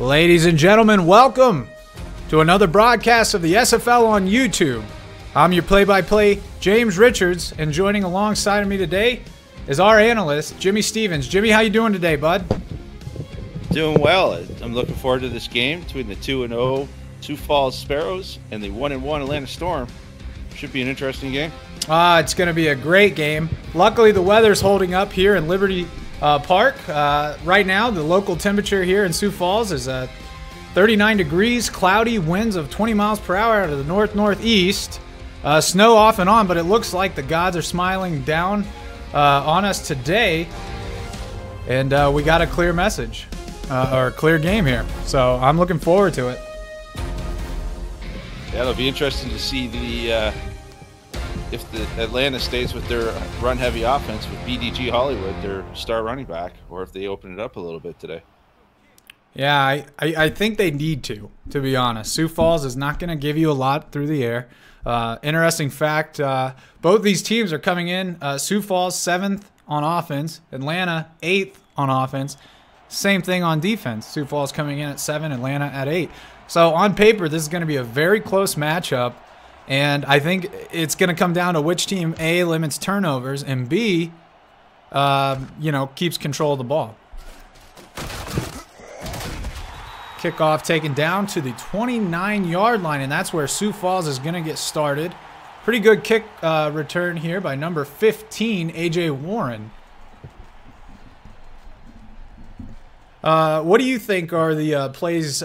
Ladies and gentlemen, welcome to another broadcast of the SFL on YouTube. I'm your play-by-play, James Richards, and joining alongside of me today is our analyst, Jimmy Stevens. Jimmy, how you doing today, bud? Doing well. I'm looking forward to this game between the 2-0 Sioux Falls Sparrows and the 1-1 Atlanta Storm. Should be an interesting game. It's going to be a great game. Luckily, the weather's holding up here in Liberty Park. Right now, the local temperature here in Sioux Falls is 39 degrees, cloudy, winds of 20 miles per hour out of the north-northeast. Snow off and on, but it looks like the gods are smiling down on us today. And we got a clear message, or a clear game here. So I'm looking forward to it. Yeah, it'll be interesting to see if the Atlanta stays with their run-heavy offense with BDG Hollywood, their star running back, or if they open it up a little bit today. Yeah, I think they need to be honest. Sioux Falls is not going to give you a lot through the air. Interesting fact, both these teams are coming in. Sioux Falls 7th on offense, Atlanta 8th on offense. Same thing on defense. Sioux Falls coming in at 7, Atlanta at 8. So on paper, this is going to be a very close matchup. And I think it's going to come down to which team, A, limits turnovers, and B, keeps control of the ball. Kickoff taken down to the 29-yard line, and that's where Sioux Falls is going to get started. Pretty good kick return here by number 15, A.J. Warren. What do you think are the plays,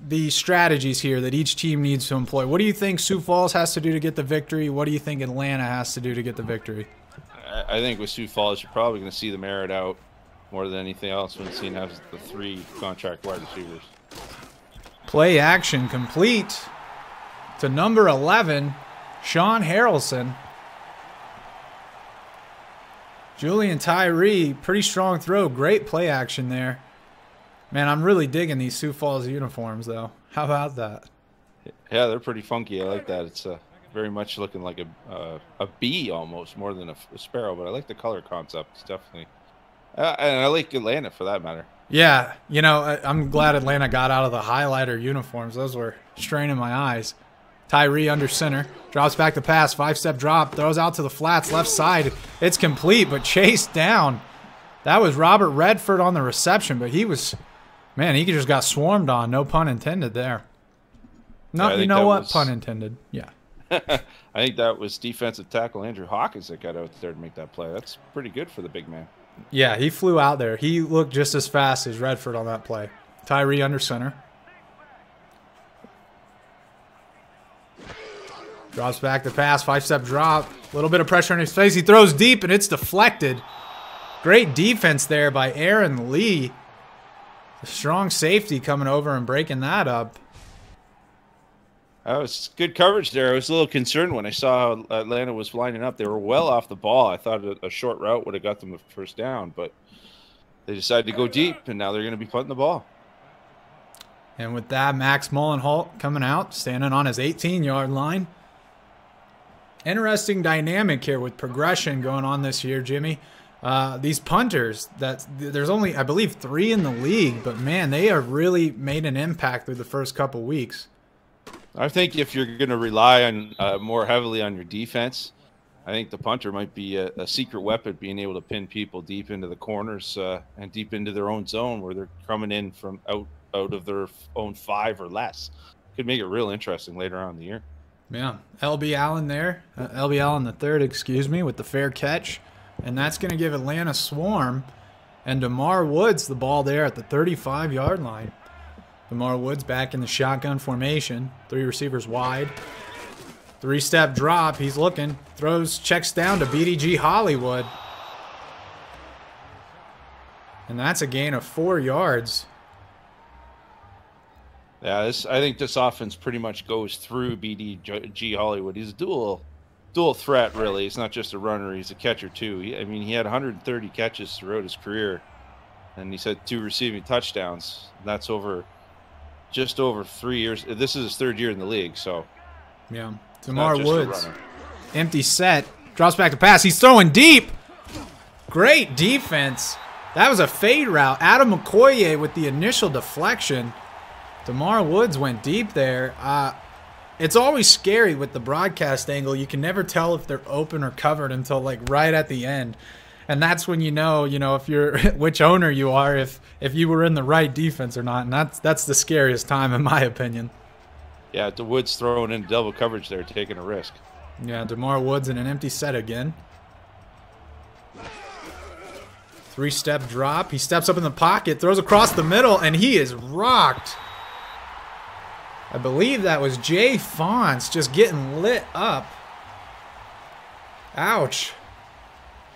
the strategies here that each team needs to employ? What do you think Sioux Falls has to do to get the victory? What do you think Atlanta has to do to get the victory? I think with Sioux Falls, you're probably going to see them air it out more than anything else when seeing as the 3 contract wide receivers. Play action complete to number 11, Shaun Harrelson. Julian Tyree, pretty strong throw. Great play action there. Man, I'm really digging these Sioux Falls uniforms, though. How about that? Yeah, they're pretty funky. I like that. It's very much looking like a bee almost, more than a sparrow. But I like the color concept. It's definitely... and I like Atlanta for that matter. Yeah, I'm glad Atlanta got out of the highlighter uniforms. Those were straining my eyes. Tyree under center. Drops back the pass. 5-step drop. Throws out to the flats. Left side. It's complete, but chased down. That was Robert Redford on the reception, but he was... Man, he just got swarmed on. No pun intended there. No, you know what? Pun intended. Yeah. I think that was defensive tackle Andrew Hawkins that got out there to make that play. That's pretty good for the big man. Yeah, he flew out there. He looked just as fast as Redford on that play. Tyree under center. Drops back the pass. 5-step drop. A little bit of pressure on his face. He throws deep, and it's deflected. Great defense there by Aaron Lee. A strong safety coming over and breaking that up. That was good coverage there. I was a little concerned when I saw how Atlanta was lining up. They were well off the ball. I thought a short route would have got them the first down, but they decided to go deep, and now they're going to be punting the ball. And with that, Max Mullenholt coming out, standing on his 18-yard line. Interesting dynamic here with progression going on this year, Jimmy. These punters, there's only, I believe, 3 in the league, but man, they have really made an impact through the first couple weeks. I think if you're going to rely on more heavily on your defense, I think the punter might be a secret weapon, being able to pin people deep into the corners and deep into their own zone where they're coming in from out of their own 5 or less. Could make it real interesting later on in the year. Yeah, L.B. Allen there, L.B. Allen the third, excuse me, with the fair catch. And that's going to give Atlanta swarm. And DeMar Woods the ball there at the 35-yard line. DeMar Woods back in the shotgun formation. 3 receivers wide. 3-step drop. He's looking. Throws, checks down to BDG Hollywood. And that's a gain of 4 yards. Yeah, I think this offense pretty much goes through BDG Hollywood. He's a dual threat, really. He's not just a runner. He's a catcher, too. He had 130 catches throughout his career, and he's had 2 receiving touchdowns. That's just over 3 years. This is his 3rd year in the league, so. Yeah. DeMar Woods, empty set, drops back to pass. He's throwing deep. Great defense That was a fade route. Adam McCoy with the initial deflection. DeMar Woods went deep there. It's always scary with the broadcast angle. You can never tell if they're open or covered until like right at the end. And that's when you know if you're which owner you are, if you were in the right defense or not. And that's the scariest time in my opinion. Yeah, the Woods throwing in double coverage there, taking a risk. Yeah, DeMar Woods in an empty set again. 3-step drop. He steps up in the pocket, throws across the middle, and he is rocked. I believe that was Jay Fonts just getting lit up. Ouch.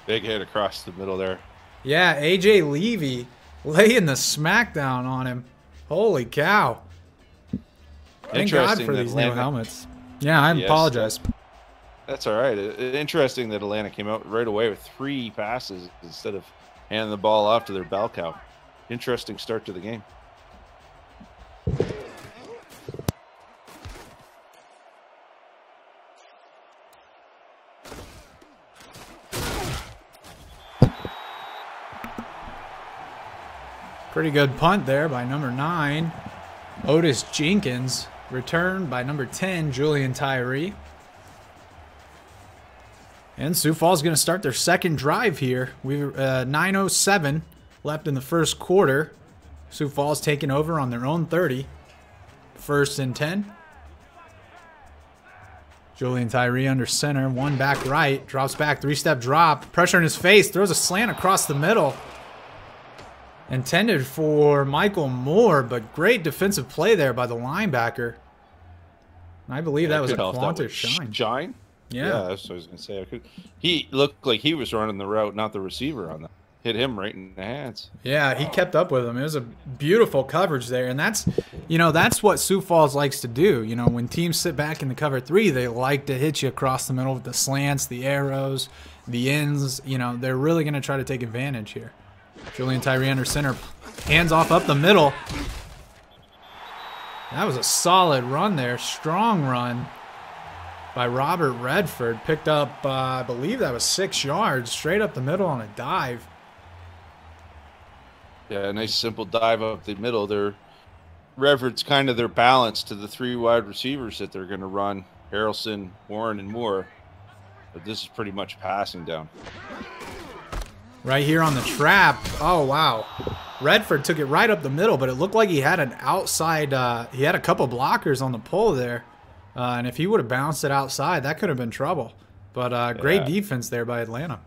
Big hit across the middle there. Yeah, AJ Levy laying the smackdown on him. Holy cow. Thank God for these new helmets. Yeah, I apologize. That's all right. Interesting that Atlanta came out right away with 3 passes instead of handing the ball off to their bell cow. Interesting start to the game. Pretty good punt there by number 9, Otis Jenkins. Returned by number 10, Julian Tyree. And Sioux Falls is going to start their second drive here. We're 9:07 left in the first quarter. Sioux Falls taking over on their own 30. 1st and 10. Julian Tyree under center. 1 back right. Drops back. 3-step drop. Pressure in his face. Throws a slant across the middle. Intended for Michael Moore, but great defensive play there by the linebacker. I believe that was a Quantus Shine. Yeah, that's what I was going to say. He looked like he was running the route, not the receiver on that. Hit him right in the hands. Yeah, he kept up with him. It was a beautiful coverage there, and that's what Sioux Falls likes to do. When teams sit back in the cover 3, they like to hit you across the middle with the slants, the arrows, the ends. They're really going to try to take advantage here. Julian Tyree under center, hands off up the middle. That was a solid run there, strong run by Robert Redford. Picked up, I believe that was 6 yards, straight up the middle on a dive. Yeah, a nice simple dive up the middle. Redford's kind of their balance to the 3 wide receivers that they're going to run, Harrelson, Warren, and Moore. But this is pretty much passing down. Right here on the trap. Oh, wow. Redford took it right up the middle, but it looked like he had an outside, he had a couple blockers on the pole there. And if he would have bounced it outside, that could have been trouble. But great defense there by Atlanta.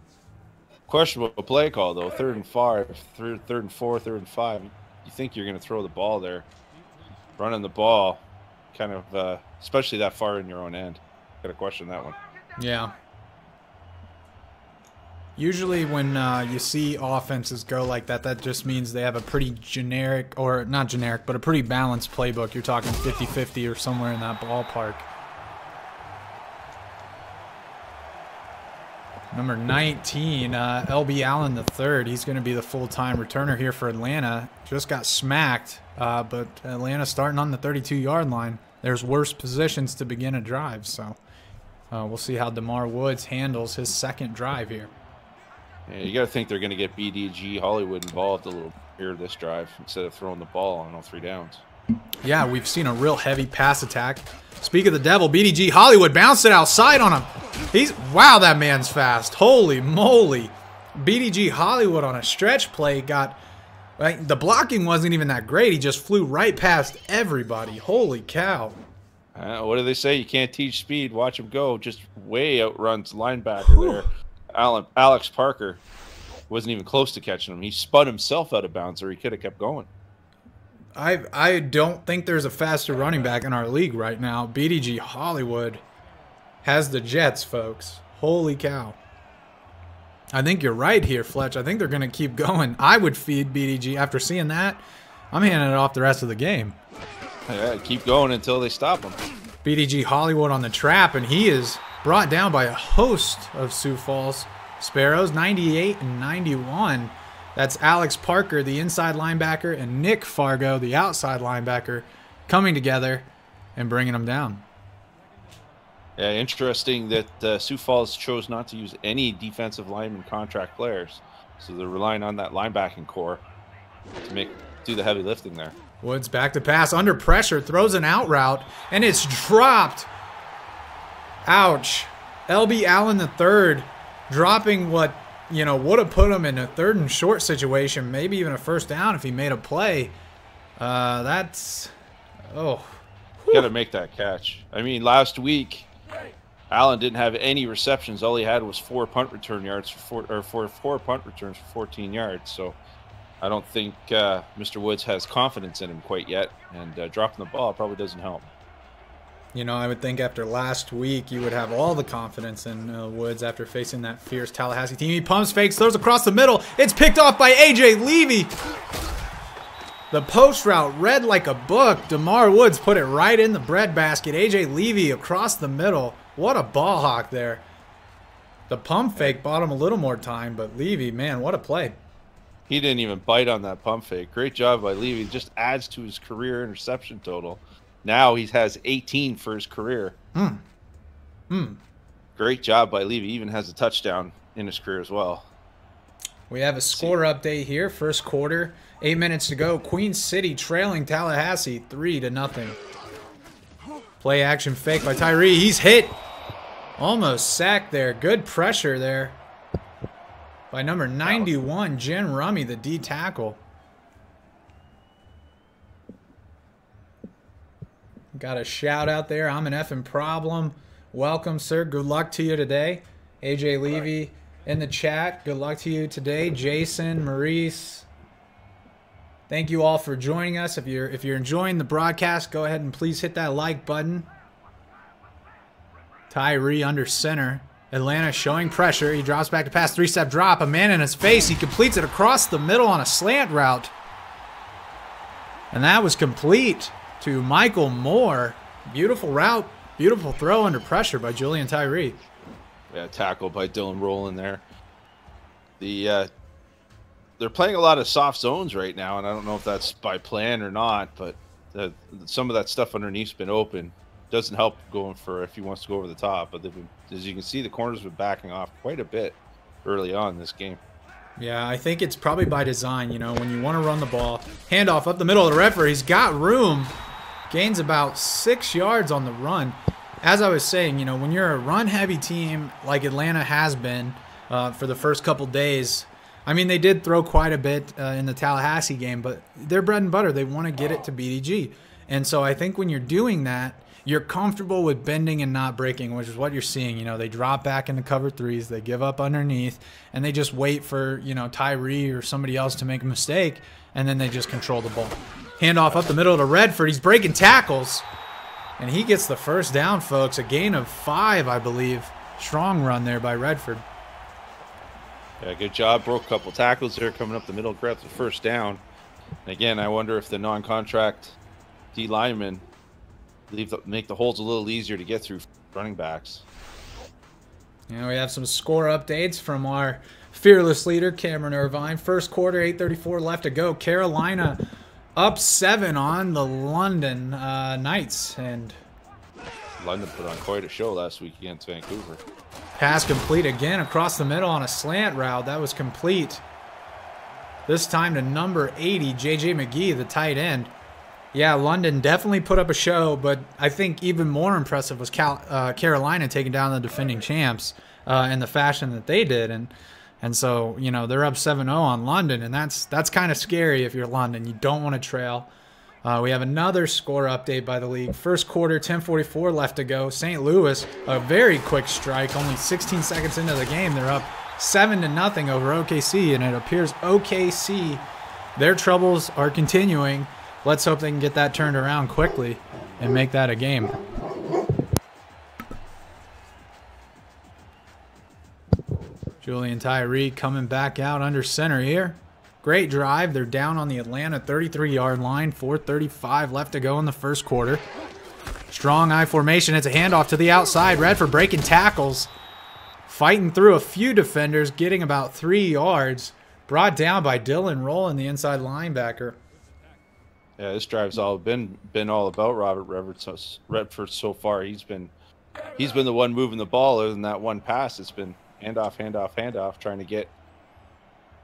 Questionable play call, though. 3rd and 5, 3rd and 4, 3rd and 5. You think you're going to throw the ball there. Running the ball, kind of, especially that far in your own end. Got to question that one. Yeah. Usually when you see offenses go like that, that just means they have a pretty generic, or not generic, but a pretty balanced playbook. You're talking 50-50 or somewhere in that ballpark. Number 19, L.B. Allen III. He's going to be the full-time returner here for Atlanta. Just got smacked, but Atlanta starting on the 32-yard line. There's worse positions to begin a drive, so we'll see how DeMar Woods handles his second drive here. Yeah, you got to think they're going to get BDG Hollywood involved a little here this drive instead of throwing the ball on all 3 downs. Yeah, we've seen a real heavy pass attack. Speak of the devil, BDG Hollywood bounced it outside on him. Wow, that man's fast. Holy moly. BDG Hollywood on a stretch play got, like, the blocking wasn't even that great. He just flew right past everybody. Holy cow. What do they say? You can't teach speed. Watch him go. Just way outruns linebacker there. Alex Parker wasn't even close to catching him. He spun himself out of bounds, or he could have kept going. I don't think there's a faster running back in our league right now. BDG Hollywood has the Jets, folks. Holy cow. I think you're right here, Fletch. I think they're going to keep going. I would feed BDG. After seeing that, I'm handing it off the rest of the game. Yeah, keep going until they stop him. BDG Hollywood on the trap, and he is brought down by a host of Sioux Falls Sparrows, 98 and 91. That's Alex Parker, the inside linebacker, and Nick Fargo, the outside linebacker, coming together and bringing them down. Yeah, interesting that Sioux Falls chose not to use any defensive lineman contract players. So they're relying on that linebacking core to do the heavy lifting there. Woods back to pass, under pressure, throws an out route, and it's dropped. Ouch. L.B. Allen III dropping what, you know, would have put him in a 3rd and short situation, maybe even a first down if he made a play. That's, oh. Got to make that catch. I mean, last week, Allen didn't have any receptions. All he had was 4 punt return yards four punt returns for 14 yards. So I don't think Mr. Woods has confidence in him quite yet, and dropping the ball probably doesn't help. You know, I would think after last week you would have all the confidence in Woods after facing that fierce Tallahassee team. He pumps fakes, throws across the middle. It's picked off by A.J. Levy. The post route read like a book. DeMar Woods put it right in the breadbasket. A.J. Levy across the middle. What a ball hawk there. The pump fake bought him a little more time, but Levy, man, what a play. He didn't even bite on that pump fake. Great job by Levy. Just adds to his career interception total. Now he has 18 for his career. Great job by Levy. He even has a touchdown in his career as well. We have a score update here. First quarter, 8 minutes to go. Queen City trailing Tallahassee 3-0. Play action fake by Tyree. He's hit. Almost sacked there. Good pressure there by number 91, Jen Rummy, the D tackle. Got a shout out there. I'm an effing problem. Welcome, sir. Good luck to you today. AJ Levy in the chat. Good luck to you today. Jason, Maurice. Thank you all for joining us. If you're enjoying the broadcast, go ahead and please hit that like button. Tyree under center. Atlanta showing pressure. He drops back to pass. 3-step drop. A man in his face. He completes it across the middle on a slant route. And that was complete to Michael Moore. Beautiful route. Beautiful throw under pressure by Julian Tyree. Yeah, tackled by Dylan Rowland there. They're playing a lot of soft zones right now, and I don't know if that's by plan or not, but some of that stuff underneath's been open. Doesn't help going for if he wants to go over the top, but as you can see, the corners have been backing off quite a bit early on in this game. Yeah, I think it's probably by design. You know, when you want to run the ball, handoff up the middle of the Redford. He's got room. Gains about 6 yards on the run. As I was saying, you know, when you're a run-heavy team like Atlanta has been for the first couple days, I mean, they did throw quite a bit in the Tallahassee game, but their bread and butter, they want to get it to BDG. And so I think when you're doing that, you're comfortable with bending and not breaking, which is what you're seeing. You know, they drop back into cover threes, they give up underneath, and they just wait for, you know, Tyree or somebody else to make a mistake, and then they just control the ball. Handoff up the middle to Redford. He's breaking tackles, and he gets the first down, folks. A gain of 5, I believe. Strong run there by Redford. Yeah, good job. Broke a couple tackles there coming up the middle, grabs the first down. And again, I wonder if the non-contract D linemen make the holes a little easier to get through running backs. Yeah, we have some score updates from our fearless leader, Cameron Irvine. First quarter, 8:34 left to go. Carolina up 7 on the London Knights. And London put on quite a show last week against Vancouver. Pass complete again across the middle on a slant route. That was complete. This time to number 80, J.J. McGee, the tight end. Yeah, London definitely put up a show, but I think even more impressive was Carolina taking down the defending champs in the fashion that they did. And so, you know, they're up 7-0 on London, and that's kind of scary if you're London. You don't want to trail. We have another score update by the league. First quarter, 10:44 left to go. St. Louis, a very quick strike. Only 16 seconds into the game, they're up 7-0 over OKC, and it appears OKC, their troubles are continuing. Let's hope they can get that turned around quickly and make that a game. Julian Tyree coming back out under center here. Great drive. They're down on the Atlanta 33-yard line. 4:35 left to go in the first quarter. Strong I formation. It's a handoff to the outside. Redford breaking tackles. Fighting through a few defenders, getting about 3 yards. Brought down by Dylan Rowland, the inside linebacker. Yeah, this drive's all been all about Robert Redford so far. He's been the one moving the ball. Other than that one pass, it's been handoff, handoff, handoff, trying to get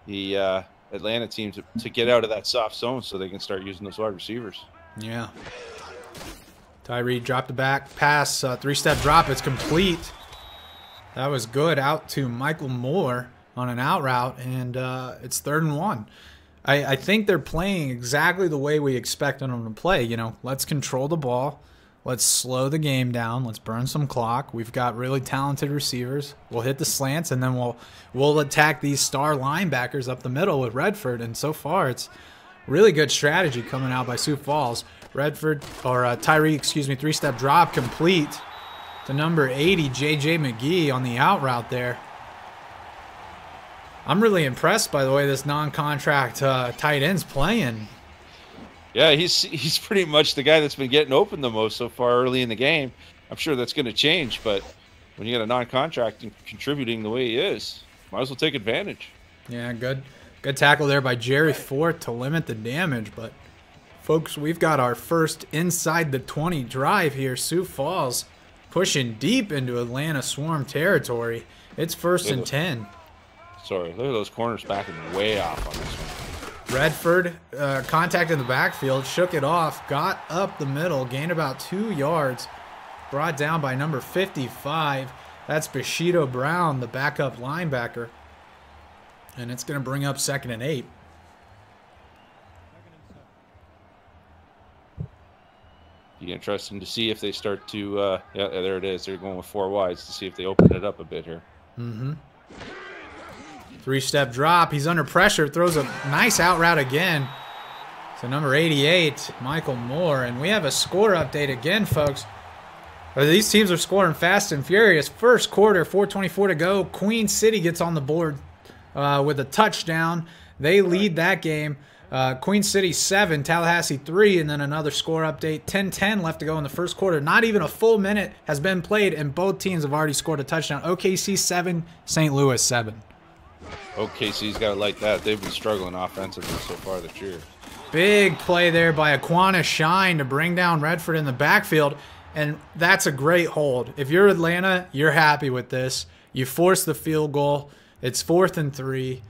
the Atlanta team to get out of that soft zone so they can start using those wide receivers. Yeah. Tyree dropped the back pass, three-step drop. It's complete. That was good. Out to Michael Moore on an out route, and it's 3rd and 1. I think they're playing exactly the way we expected them to play. You know, let's control the ball. Let's slow the game down. Let's burn some clock. We've got really talented receivers. We'll hit the slants, and then we'll attack these star linebackers up the middle with Redford. And so far, it's really good strategy coming out by Sioux Falls. Tyree, three-step drop complete to number 80, J.J. McGee on the out route there. I'm really impressed by the way this non-contract tight end's playing. Yeah, he's pretty much the guy that's been getting open the most so far early in the game. I'm sure that's going to change, but when you get a non-contract and contributing the way he is, might as well take advantage. Yeah, good tackle there by Jerry Fort to limit the damage. But, folks, we've got our first inside the 20 drive here. Sioux Falls pushing deep into Atlanta Swarm territory. It's 1st and 10. Sorry, look at those corners backing way off on this one. Redford, contact in the backfield, shook it off, got up the middle, gained about 2 yards, brought down by number 55. That's Bushido Brown, the backup linebacker. And it's going to bring up 2nd and 8. Be interesting to see if they start to, yeah, there it is. They're going with 4 wides to see if they open it up a bit here. Mm-hmm. Three-step drop. He's under pressure. Throws a nice out route again. So number 88, Michael Moore. And we have a score update again, folks. These teams are scoring fast and furious. First quarter, 4:24 to go. Queen City gets on the board with a touchdown. They lead that game. Queen City 7, Tallahassee 3, and then another score update. 10:10 left to go in the first quarter. Not even a full minute has been played, and both teams have already scored a touchdown. OKC 7, St. Louis 7. OKC's got it like that. They've been struggling offensively so far this year. Big play there by Aquana Shine to bring down Redford in the backfield, and that's a great hold. If you're Atlanta, you're happy with this. You force the field goal. It's 4th and 3.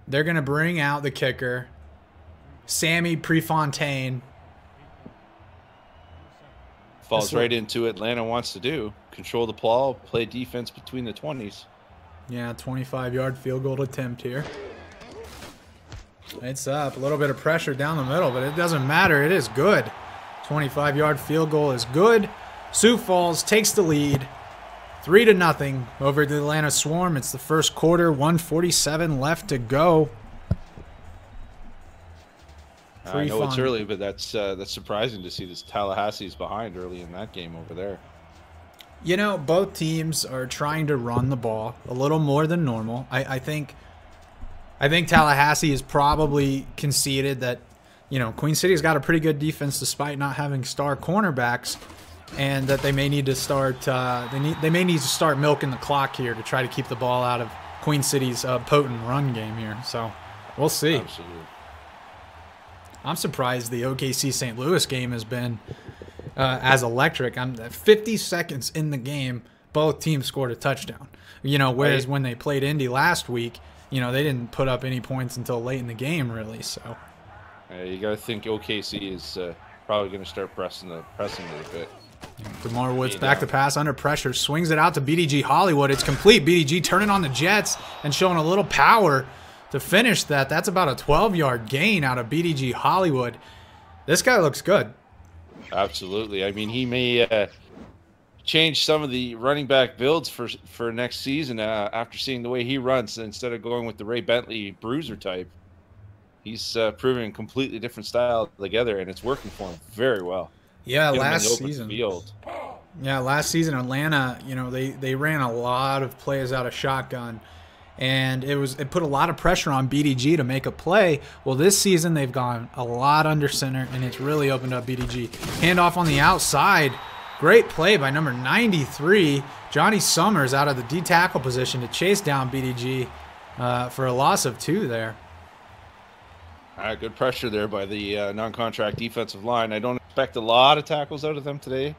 They're going to bring out the kicker, Sammy Prefontaine. Falls right into what Atlanta wants to do. Control the ball, play defense between the 20s. Yeah, 25-yard field goal attempt here. It's up. A little bit of pressure down the middle, but it doesn't matter. It is good. 25-yard field goal is good. Sioux Falls takes the lead. 3-0 over the Atlanta Swarm. It's the first quarter. 1:47 left to go. I know it's early, but that's surprising to see this Tallahassee's behind early in that game over there. You know, both teams are trying to run the ball a little more than normal. I think Tallahassee has probably conceded that, you know, Queen City's got a pretty good defense despite not having star cornerbacks, and that they may need to start they may need to start milking the clock here to try to keep the ball out of Queen City's potent run game here. So we'll see. Absolutely. I'm surprised the OKC St. Louis game has been as electric. 50 seconds in the game, both teams scored a touchdown. You know, whereas when they played Indy last week, you know, they didn't put up any points until late in the game, really. So you got to think OKC is probably going to start pressing it a bit. DeMar Woods back to pass under pressure, swings it out to BDG Hollywood. It's complete. BDG turning on the Jets and showing a little power to finish that. That's about a 12-yard gain out of BDG Hollywood. This guy looks good. Absolutely. I mean, he may change some of the running back builds for next season after seeing the way he runs. Instead of going with the Ray Bentley bruiser type, he's proving a completely different style together, and it's working for him very well. Yeah, last season. Yeah, last season Atlanta, you know, they ran a lot of plays out of shotgun, and it put a lot of pressure on BDG to make a play. Well, this season they've gone a lot under center, and it's really opened up BDG. Handoff on the outside. Great play by number 93, Johnny Summers, out of the D tackle position to chase down BDG for a loss of 2 there. All right, good pressure there by the non-contract defensive line. I don't expect a lot of tackles out of them today,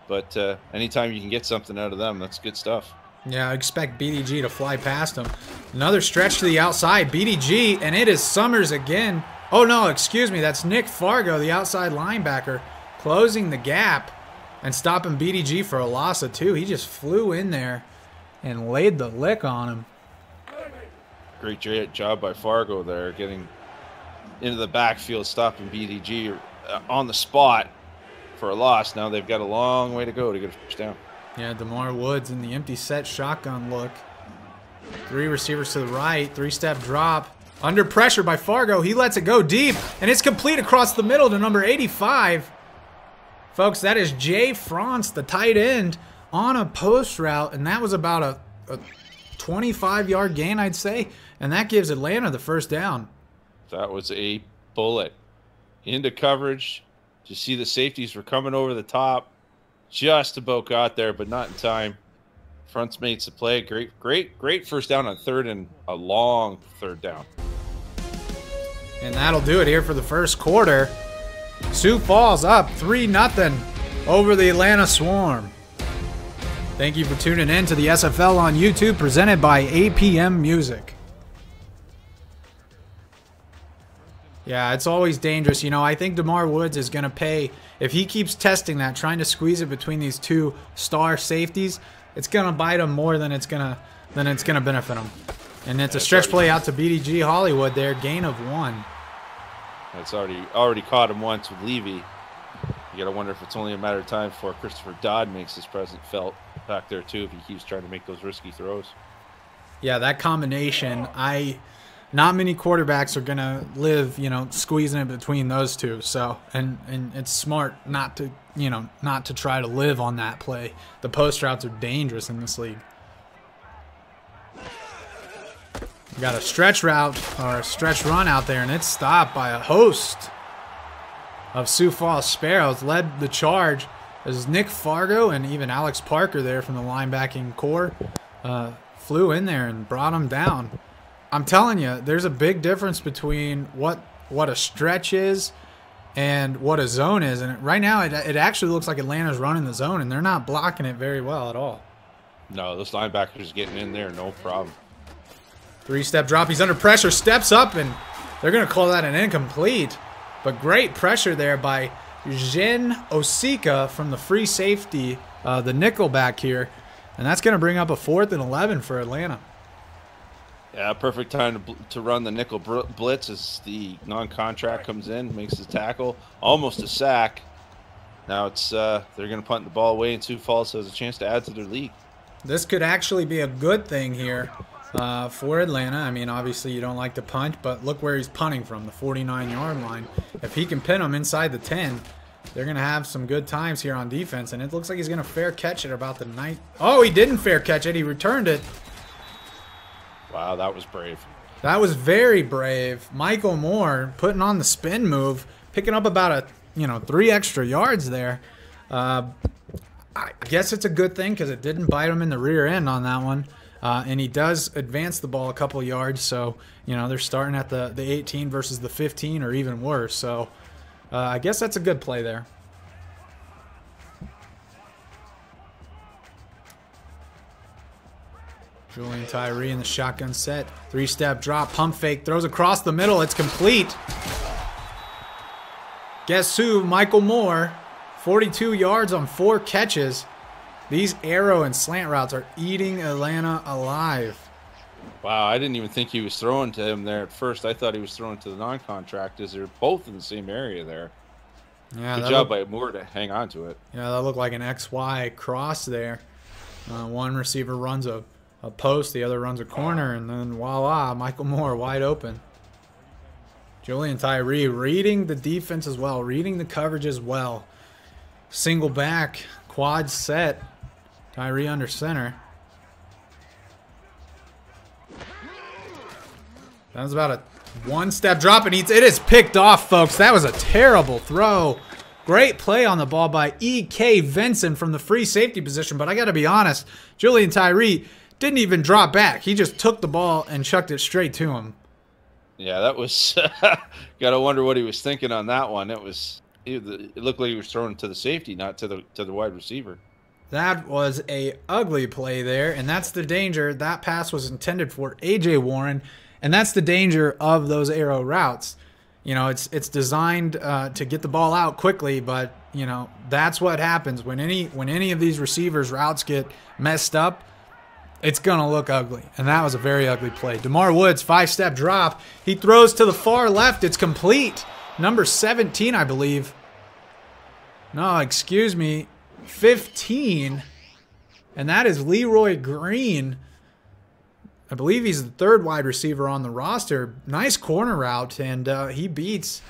but anytime you can get something out of them, that's good stuff. Yeah, I expect BDG to fly past him. Another stretch to the outside. BDG, and it is Summers again. Oh, no, excuse me. That's Nick Fargo, the outside linebacker, closing the gap and stopping BDG for a loss of 2. He just flew in there and laid the lick on him. Great job by Fargo there, getting into the backfield, stopping BDG on the spot for a loss. Now they've got a long way to go to get a first down. Yeah, DeMar Woods in the empty set shotgun look. 3 receivers to the right, 3-step drop. Under pressure by Fargo, he lets it go deep, and it's complete across the middle to number 85. Folks, that is Jay Franz, the tight end, on a post route, and that was about a 25-yard gain, I'd say, and that gives Atlanta the first down. That was a bullet. Into coverage. You see the safeties were coming over the top. Just about got there, but not in time. Front's made the play. Great first down on 3rd and a long 3rd down. And that'll do it here for the first quarter. Sioux Falls up 3-0 over the Atlanta Swarm. Thank you for tuning in to the SFL on YouTube, presented by APM Music. Yeah, it's always dangerous. You know, I think DeMar Woods is going to pay. If he keeps testing that, trying to squeeze it between these 2 star safeties, it's going to bite him more than it's going to benefit him. And it's a stretch play out to BDG Hollywood there, gain of 1. That's already caught him once with Levy. You got to wonder if it's only a matter of time before Christopher Dodd makes his presence felt back there too, if he keeps trying to make those risky throws. Yeah, that combination, not many quarterbacks are gonna live, squeezing it between those 2. So, and it's smart not to try to live on that play. The post routes are dangerous in this league. We got a stretch route or a stretch run out there, and it's stopped by a host of Sioux Falls Sparrows. Led the charge as Nick Fargo and even Alex Parker there from the linebacking core flew in there and brought him down. I'm telling you, there's a big difference between what a stretch is and what a zone is. And right now, it actually looks like Atlanta's running the zone, and they're not blocking it very well at all. No, those linebackers getting in there, no problem. 3-step drop. He's under pressure, steps up, and they're going to call that an incomplete. But great pressure there by Jen Osika from the free safety, the nickel back here. And that's going to bring up a 4th and 11 for Atlanta. Yeah, perfect time to run the nickel blitz as the non-contract comes in, makes the tackle, almost a sack. Now it's they're going to punt the ball away, and Sioux Falls has a chance to add to their lead. This could actually be a good thing here for Atlanta. I mean, obviously you don't like to punt, but look where he's punting from, the 49-yard line. If he can pin them inside the 10, they're going to have some good times here on defense, and it looks like he's going to fair catch it about the 9. Oh, he didn't fair catch it. He returned it. Wow, that was brave. That was very brave. Michael Moore putting on the spin move, picking up about 3 extra yards there. I guess it's a good thing because it didn't bite him in the rear end on that one. And he does advance the ball a couple yards, so they're starting at the 18 versus the 15 or even worse. So I guess that's a good play there. Julian Tyree in the shotgun set. 3-step drop, pump fake, throws across the middle. It's complete. Guess who? Michael Moore. 42 yards on 4 catches. These arrow and slant routes are eating Atlanta alive. Wow, I didn't even think he was throwing to him there at first. I thought he was throwing to the non-contract as they're both in the same area there. Yeah, good job by Moore to hang on to it. Yeah, that looked like an XY cross there. One receiver runs a post, the other runs a corner, and then voila, Michael Moore wide open. Julian Tyree reading the defense as well, reading the coverage as well. Single back, quad set. Tyree under center. That was about a 1-step drop, and it is picked off, folks. That was a terrible throw. Great play on the ball by E.K. Vincent from the free safety position, but I got to be honest, Julian Tyree didn't even drop back. He just took the ball and chucked it straight to him. Yeah, that was got to wonder what he was thinking on that one. It looked like he was throwing to the safety, not to the wide receiver. That was a ugly play there, and that's the danger. That pass was intended for A.J. Warren, and that's the danger of those arrow routes. You know, it's designed to get the ball out quickly, but you know that's what happens when any of these receivers' routes get messed up. It's gonna look ugly, and that was a very ugly play. DeMar Woods, 5-step drop. He throws to the far left. It's complete. Number 17, I believe. No, excuse me. 15, and that is Leroy Green. I believe he's the 3rd wide receiver on the roster. Nice corner route, and he beats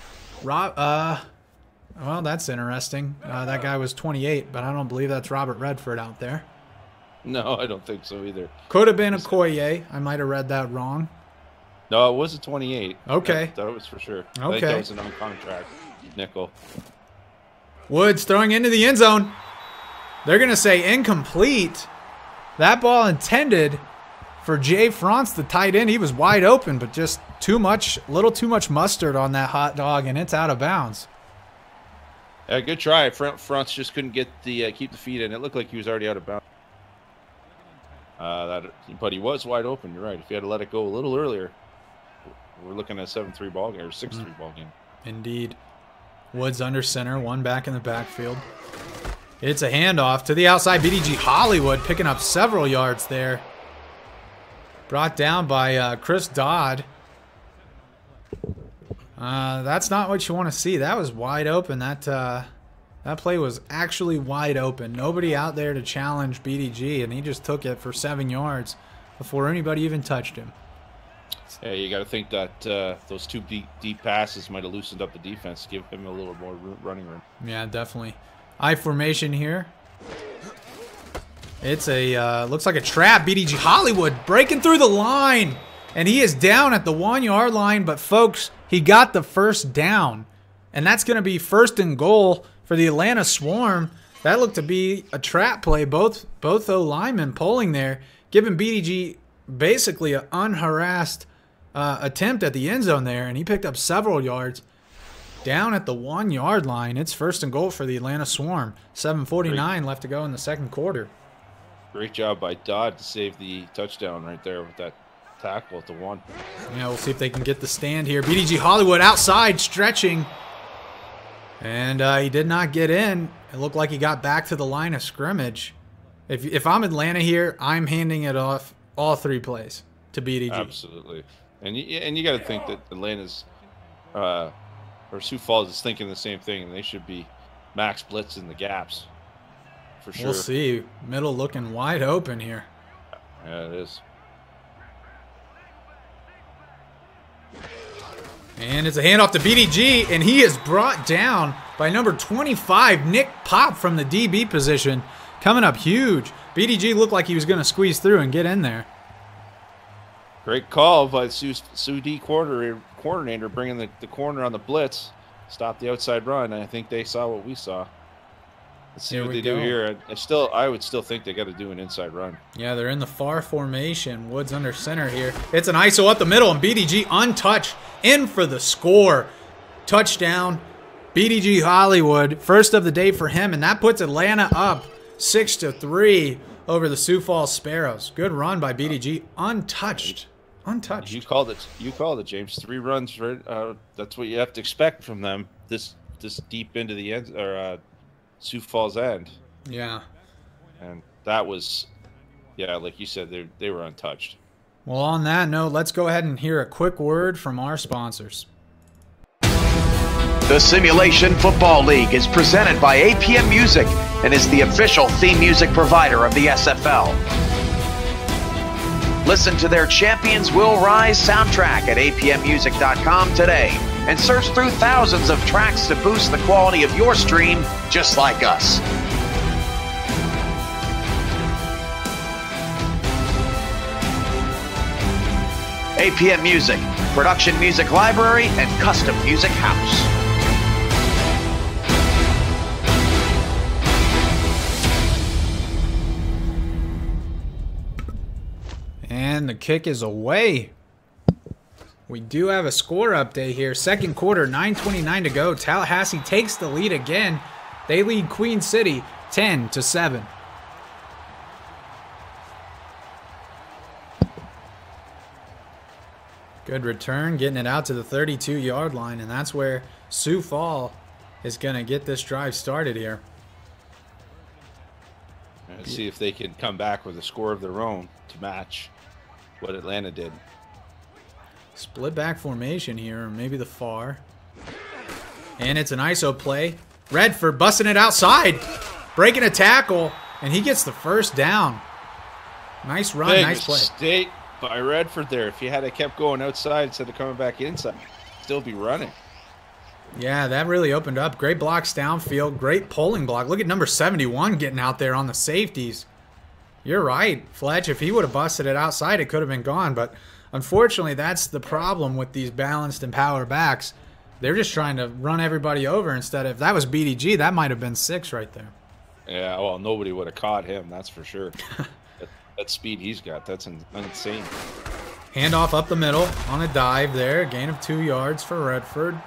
Rob. Well, that's interesting. That guy was 28, but I don't believe that's Robert Redford out there. No, I don't think so either. Could have been Okoye. I might have read that wrong. No, it was a 28. Okay. That was for sure. Okay. I think that was an on-contract nickel. Woods throwing into the end zone. They're going to say incomplete. That ball intended for Jay Frantz, the tight end. He was wide open, but just little too much mustard on that hot dog, and it's out of bounds. Good try. Frantz just couldn't get keep the feet in. It looked like he was already out of bounds. But he was wide open. You're right. If he had to let it go a little earlier, we're looking at a 7-3 ball game or 6-3 ball game. Indeed. Woods under center, one back in the backfield. It's a handoff to the outside. BDG Hollywood picking up several yards there. Brought down by Chris Dodd. That's not what you want to see. That was wide open. That play was actually wide open. Nobody out there to challenge BDG, and he just took it for 7 yards before anybody even touched him. Yeah, you got to think that those 2 deep passes might have loosened up the defense, give him a little more running room. Yeah, definitely. I formation here. It's a looks like a trap. BDG Hollywood breaking through the line, and he is down at the 1-yard line. But folks, he got the first down, and that's going to be 1st and goal for the Atlanta Swarm. That looked to be a trap play. Both O linemen pulling there, giving BDG basically an unharassed attempt at the end zone there, and he picked up several yards. Down at the 1-yard line, it's 1st and goal for the Atlanta Swarm. 7:49 left to go in the 2nd quarter. Great job by Dodd to save the touchdown right there with that tackle at the 1. Yeah, we'll see if they can get the stand here. BDG Hollywood outside, stretching. And he did not get in. It looked like he got back to the line of scrimmage. If I'm Atlanta here, I'm handing it off all 3 plays to BDG. Absolutely. And you got to think that Atlanta's or Sioux Falls is thinking the same thing, and they should be max blitz in the gaps for sure. We'll see. Middle looking wide open here. Yeah, it is. And it's a handoff to BDG, and he is brought down by number 25, Nick Pop from the DB position. Coming up huge. BDG looked like he was going to squeeze through and get in there. Great call by Sioux D coordinator bringing the corner on the blitz. Stop the outside run. I think they saw what we saw. Let's see what they do here. I would still think they got to do an inside run. Yeah, they're in the far formation. Woods under center here. It's an ISO up the middle, and BDG untouched. In for the score. Touchdown. BDG Hollywood. First of the day for him, and that puts Atlanta up 6-3 over the Sioux Falls Sparrows. Good run by BDG. Untouched. Untouched. You called it, James. 3 runs. Right? That's what you have to expect from them. This deep into the end, or Sioux Falls end. Yeah. And that was, yeah, like you said, they were untouched. Well, on that note, let's go ahead and hear a quick word from our sponsors. The Simulation Football League is presented by APM Music and is the official theme music provider of the SFL. Listen to their Champions Will Rise soundtrack at apmmusic.com today and search through thousands of tracks to boost the quality of your stream just like us. APM Music, production music library and custom music house. And the kick is away. We do have a score update here. 2nd quarter, 9:29 to go. Tallahassee takes the lead again. They lead Queen City 10-7. Good return, getting it out to the 32-yard line, and that's where Sioux Falls is going to get this drive started here. Let's see if they can come back with a score of their own to match what Atlanta did. Split back formation here, or maybe the far. And it's an ISO play. Redford busting it outside, breaking a tackle, and he gets the first down. Nice run, Big nice play. Mistake by Redford there. If you had kept going outside instead of coming back inside, still be running. Yeah, that really opened up. Great blocks downfield, great pulling block. Look at number 71 getting out there on the safeties. You're right, Fletch. If he would have busted it outside, it could have been gone. But unfortunately, that's the problem with these balanced and power backs. They're just trying to run everybody over instead of, if that was BDG, that might have been 6 right there. Yeah, well, nobody would have caught him, that's for sure. that speed he's got, that's insane. Handoff up the middle on a dive there. Gain of 2 yards for Redford.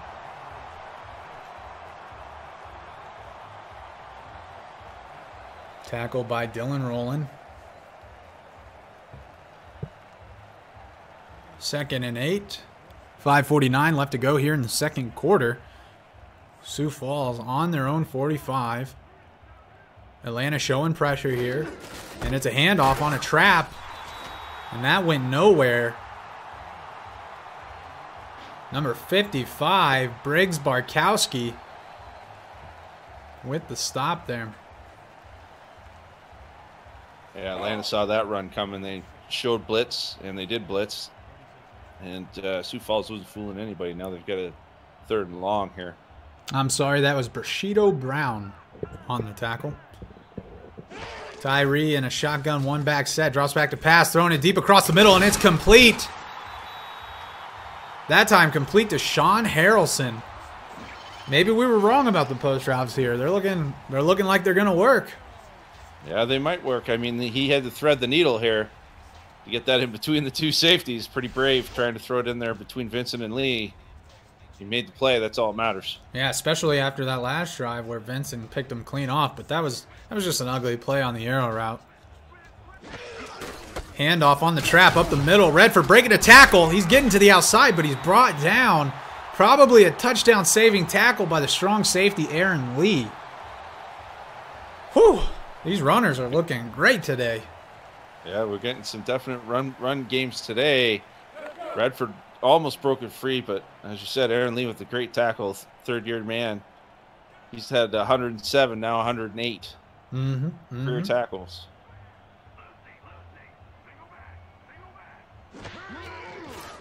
Tackle by Dylan Rowland. 2nd and 8. 5:49 left to go here in the second quarter. Sioux Falls on their own 45. Atlanta showing pressure here. And it's a handoff on a trap. And that went nowhere. Number 55, Briggs Barkowski, with the stop there. Yeah, Atlanta saw that run coming. They showed blitz, and they did blitz. And Sioux Falls wasn't fooling anybody. Now they've got a 3rd and long here. I'm sorry, that was Bushido Brown on the tackle. Tyree in a shotgun one-back set. Drops back to pass, throwing it deep across the middle, and it's complete. That time complete to Shaun Harrelson. Maybe we were wrong about the post routes here. They're looking like they're going to work. Yeah, they might work. I mean, he had to thread the needle here to get that in between the 2 safeties. Pretty brave trying to throw it in there between Vincent and Lee. He made the play. That's all that matters. Yeah, especially after that last drive where Vincent picked him clean off. But that was just an ugly play on the arrow route. Handoff on the trap up the middle. Redford breaking a tackle. He's getting to the outside, but he's brought down. Probably a touchdown-saving tackle by the strong safety, Aaron Lee. Whew. These runners are looking great today. Yeah, we're getting some definite run games today. Redford almost broke it free, but as you said, Aaron Lee with a great tackle, 3rd-year man. He's had 107, now 108 career tackles.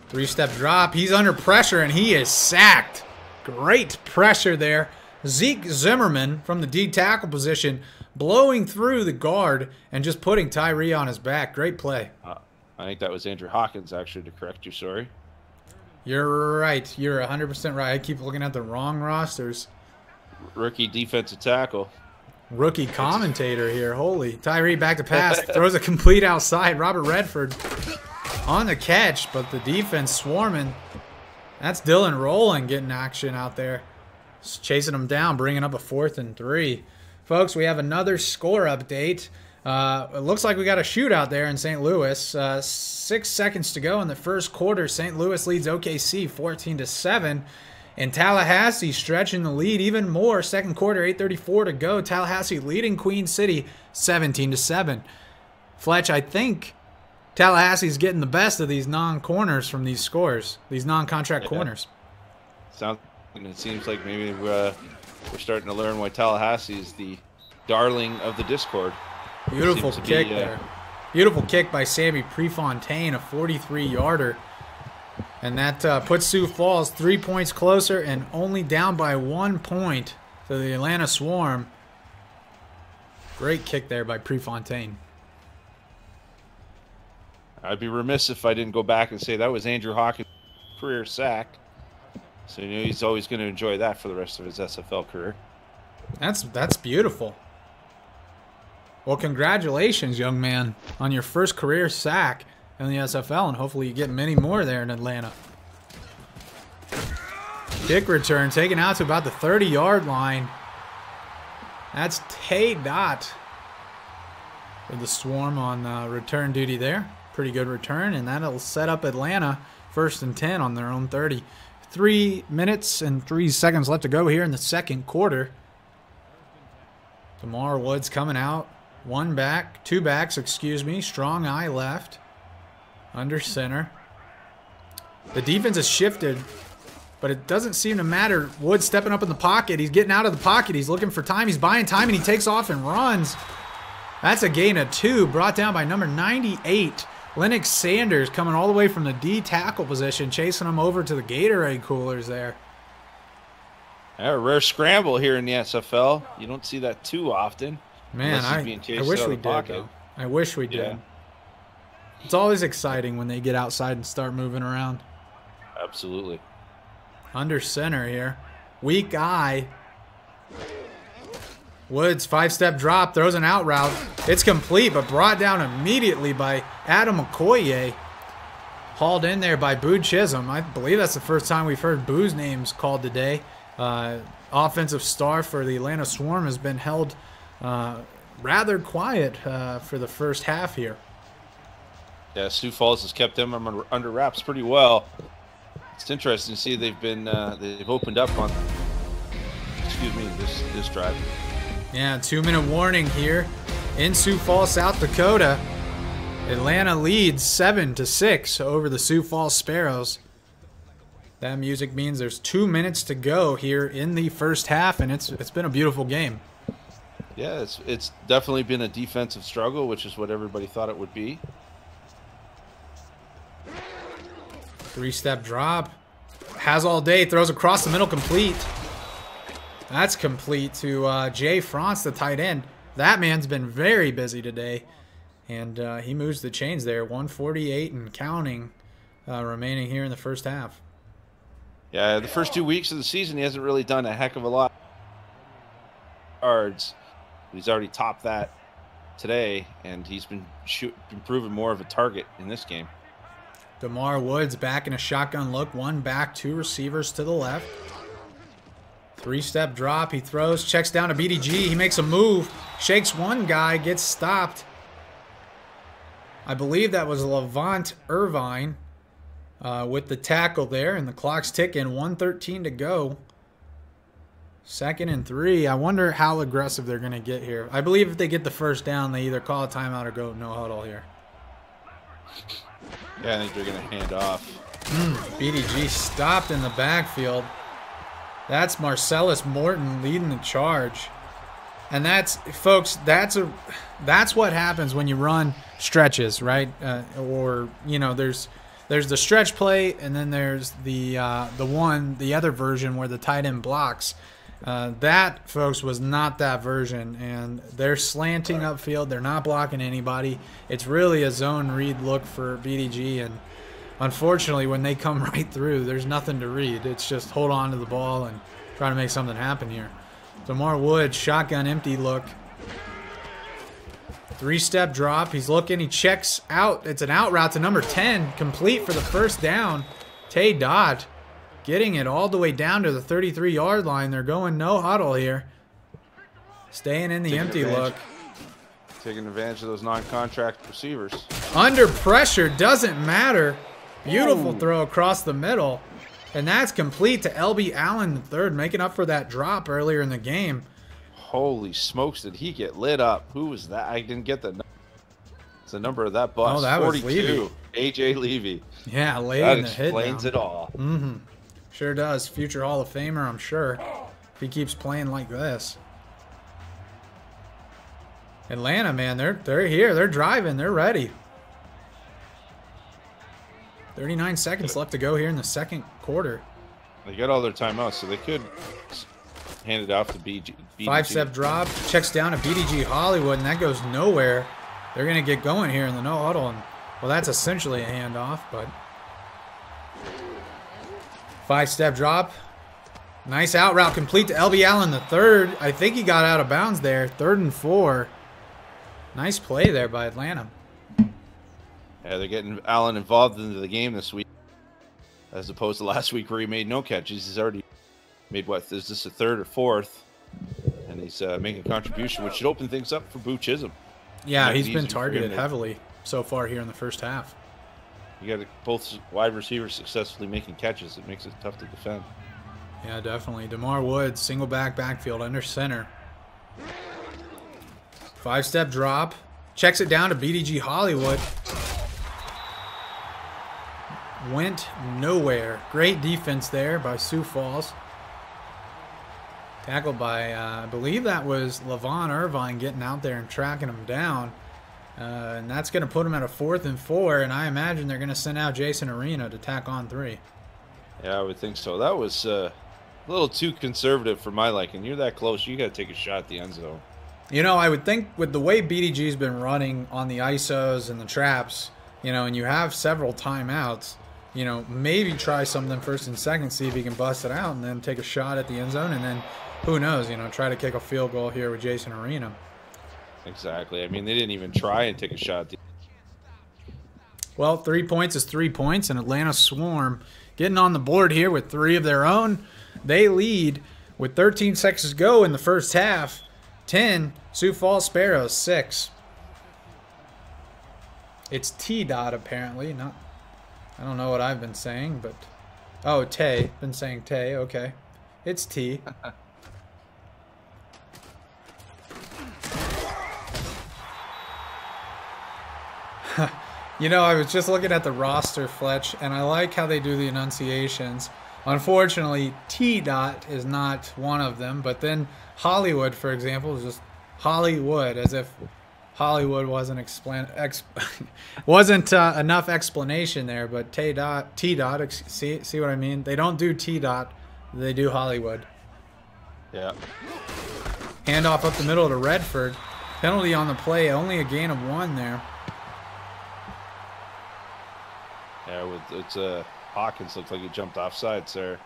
Three-step drop. He's under pressure, and he is sacked. Great pressure there. Zeke Zimmerman from the D tackle position blowing through the guard and just putting Tyree on his back. Great play. I think that was Andrew Hawkins, actually, to correct you. Sorry. You're right. You're 100% right. I keep looking at the wrong rosters. Rookie defensive tackle. Rookie commentator here. Holy. Tyree back to pass. Throws a complete outside. Robert Redford on the catch, but the defense swarming. That's Dylan Rowland getting action out there. Just chasing him down, bringing up a 4th and 3. Folks, we have another score update. It looks like we got a shootout there in St. Louis. 6 seconds to go in the first quarter. St. Louis leads OKC 14-7. And Tallahassee stretching the lead even more. Second quarter, 8:34 to go. Tallahassee leading Queen City 17-7. Fletch, I think Tallahassee's getting the best of these non-corners from these scores, these non-contract corners. It seems like maybe we're starting to learn why Tallahassee is the darling of the Discord. Beautiful kick there. Beautiful kick by Sammy Prefontaine, a 43-yarder. And that puts Sioux Falls 3 points closer and only down by 1 point to the Atlanta Swarm. Great kick there by Prefontaine. I'd be remiss if I didn't go back and say that was Andrew Hawkins' career sack. So you know he's always going to enjoy that for the rest of his SFL career. That's beautiful. Well, congratulations, young man, on your first career sack in the SFL, and hopefully you get many more there in Atlanta. Kick return taken out to about the 30-yard line. That's Tate Dot for the Swarm on return duty there. Pretty good return, and that'll set up Atlanta 1st and 10 on their own 30. 3 minutes and 3 seconds left to go here in the second quarter. DeMar Woods coming out. Two backs, excuse me. Strong eye left. Under center. The defense has shifted, but it doesn't seem to matter. Woods stepping up in the pocket. He's getting out of the pocket. He's looking for time. He's buying time, and he takes off and runs. That's a gain of 2, brought down by number 98. Lennox Sanders coming all the way from the D tackle position, chasing him over to the Gatorade coolers there. A rare scramble here in the SFL. You don't see that too often. Man, I wish we did, though. I wish we did. It's always exciting when they get outside and start moving around. Absolutely. Under center here. Weak eye. Woods, 5-step drop, throws an out route. It's complete, but brought down immediately by Adam Okoye. Hauled in there by Boo Chisholm. I believe that's the first time we've heard Boo's names called today. Offensive star for the Atlanta Swarm has been held rather quiet for the first half here. Yeah, Sioux Falls has kept them under wraps pretty well. It's interesting to see they've opened up on this drive. Yeah, 2-minute warning here in Sioux Falls, South Dakota. Atlanta leads 7-6 over the Sioux Falls Sparrows. That music means there's 2 minutes to go here in the first half, and it's been a beautiful game. Yeah, it's definitely been a defensive struggle, which is what everybody thought it would be. 3-step drop. Has all day, throws across the middle, complete. That's complete to Jay France, the tight end. That man's been very busy today, and he moves the chains there. 148 and counting remaining here in the first half. Yeah, the first 2 weeks of the season, he hasn't really done a heck of a lot of yards. He's already topped that today, and he's been proven more of a target in this game. DeMar Woods back in a shotgun look. 1 back, 2 receivers to the left. 3-step drop. He throws, checks down to BDG. He makes a move, shakes one guy, gets stopped. I believe that was Levant Irvine with the tackle there, and the clock's ticking. 1:13 to go. 2nd and 3. I wonder how aggressive they're going to get here. I believe if they get the first down, they either call a timeout or go no huddle here. Yeah, I think they're going to hand off. BDG stopped in the backfield. That's Marcellus Morton leading the charge. And that's, folks, that's what happens when you run stretches, right? Or, you know, there's the stretch play, and then there's the other version where the tight end blocks. That, folks, was not that version, and they're slanting upfield. They're not blocking anybody. It's really a zone read look for BDG, and unfortunately, when they come right through, there's nothing to read. It's just hold on to the ball and try to make something happen here. DeMar Woods, shotgun empty look. 3-step drop. He's looking. He checks out. It's an out route to number 10. Complete for the first down. Tay Dodd getting it all the way down to the 33-yard line. They're going no huddle here. Staying in the empty look. Taking advantage of those non-contract receivers. Under pressure, doesn't matter. Beautiful throw across the middle. And that's complete to LB Allen III, making up for that drop earlier in the game. Holy smokes, did he get lit up? Who was that? I didn't get the number of that bus. Oh, that 42. was Levy. A.J. Levy. Yeah, laying the hit down. That explains it all. Mm-hmm. Sure does. Future Hall of Famer, I'm sure, if he keeps playing like this. Atlanta, man, they're here. They're driving. They're ready. 39 seconds left to go here in the second quarter. They got all their timeouts, so they could hand it off to BDG. 5-step drop, checks down to BDG Hollywood, and that goes nowhere. They're going to get going here in the no huddle, and well, that's essentially a handoff, but 5-step drop. Nice out route complete to LB Allen the third. I think he got out of bounds there. 3rd and 4. Nice play there by Atlanta. Yeah, they're getting Allen involved into the game this week, as opposed to last week where he made no catches. He's already made, what, is this a 3rd or 4th? And he's making a contribution, which should open things up for Boo Chisholm. Yeah, he's been targeted heavily so far here in the first half. You got both wide receivers successfully making catches. It makes it tough to defend. Yeah, definitely. DeMar Woods, single backfield under center. 5-step drop. Checks it down to BDG Hollywood. Went nowhere. Great defense there by Sioux Falls. Tackled by, I believe that was Levon Irvine getting out there and tracking him down. And that's going to put him at a 4th and 4. And I imagine they're going to send out Jason Arena to tack on 3. Yeah, I would think so. That was a little too conservative for my liking. You're that close, you got to take a shot at the end zone. You know, I would think with the way BDG's been running on the ISOs and the traps, you know, and you have several timeouts, you know, maybe try something 1st and 2nd, see if he can bust it out, and then take a shot at the end zone, and then who knows, you know, try to kick a field goal here with Jason Arena. Exactly. I mean, they didn't even try and take a shot. Well, 3 points is 3 points, and Atlanta Swarm getting on the board here with 3 of their own. They lead with 13 seconds to go in the first half. 10, Sioux Falls Sparrows, 6. It's T-Dot apparently, not, I don't know what I've been saying, but, oh, Tay, been saying Tay, okay. It's T. You know, I was just looking at the roster, Fletch, and I like how they do the enunciations. Unfortunately, T-Dot is not one of them, but then Hollywood, for example, is just Hollywood, as if Hollywood wasn't enough explanation there. But T-Dot, see what I mean? They don't do T-Dot, they do Hollywood. Yeah. Handoff up the middle to Redford. Penalty on the play, only a gain of 1 there. Yeah, it's Hawkins looks like he jumped off sides there.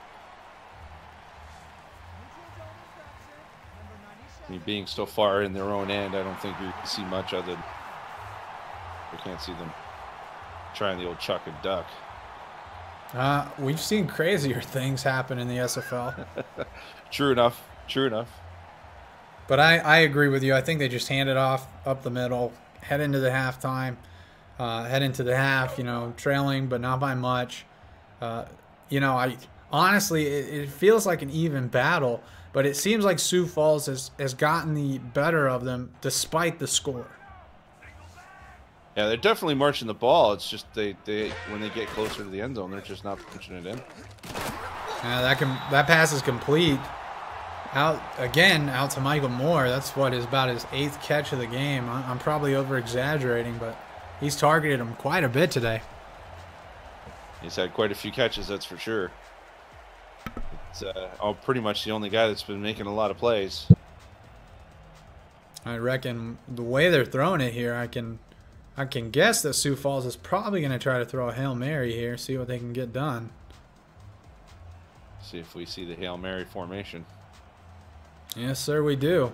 I mean, being so far in their own end, I don't think you can see much other than we can't see them trying the old chuck and duck. We've seen crazier things happen in the SFL. True enough. True enough. But I agree with you. I think they just hand it off up the middle, head into the halftime, head into the half, you know, trailing but not by much. You know, honestly, it feels like an even battle, but it seems like Sioux Falls has gotten the better of them despite the score. Yeah, they're definitely marching the ball. It's just they when they get closer to the end zone, they're just not punching it in. Yeah, that pass is complete. Out to Michael Moore. That's what is about his 8th catch of the game. I'm probably over-exaggerating, but he's targeted him quite a bit today. He's had quite a few catches, that's for sure. It's pretty much the only guy that's been making a lot of plays. I reckon the way they're throwing it here, I can guess that Sioux Falls is probably going to try to throw a Hail Mary here, see what they can get done. See if we see the Hail Mary formation. Yes, sir, we do.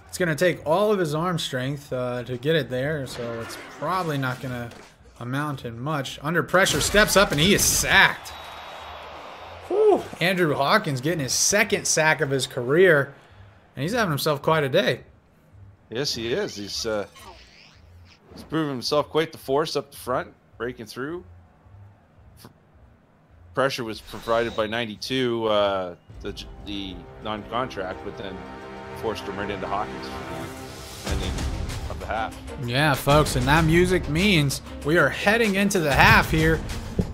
It's going to take all of his arm strength to get it there, so it's probably not going to amount in much. Under pressure, steps up, and he is sacked. Whew. Andrew Hawkins getting his 2nd sack of his career, and he's having himself quite a day. Yes, he is. He's proven himself quite the force up the front, breaking through. Pressure was provided by 92, the non-contract, but then forced him right into Hawkins for the ending of the half. Yeah, folks, and that music means we are heading into the half here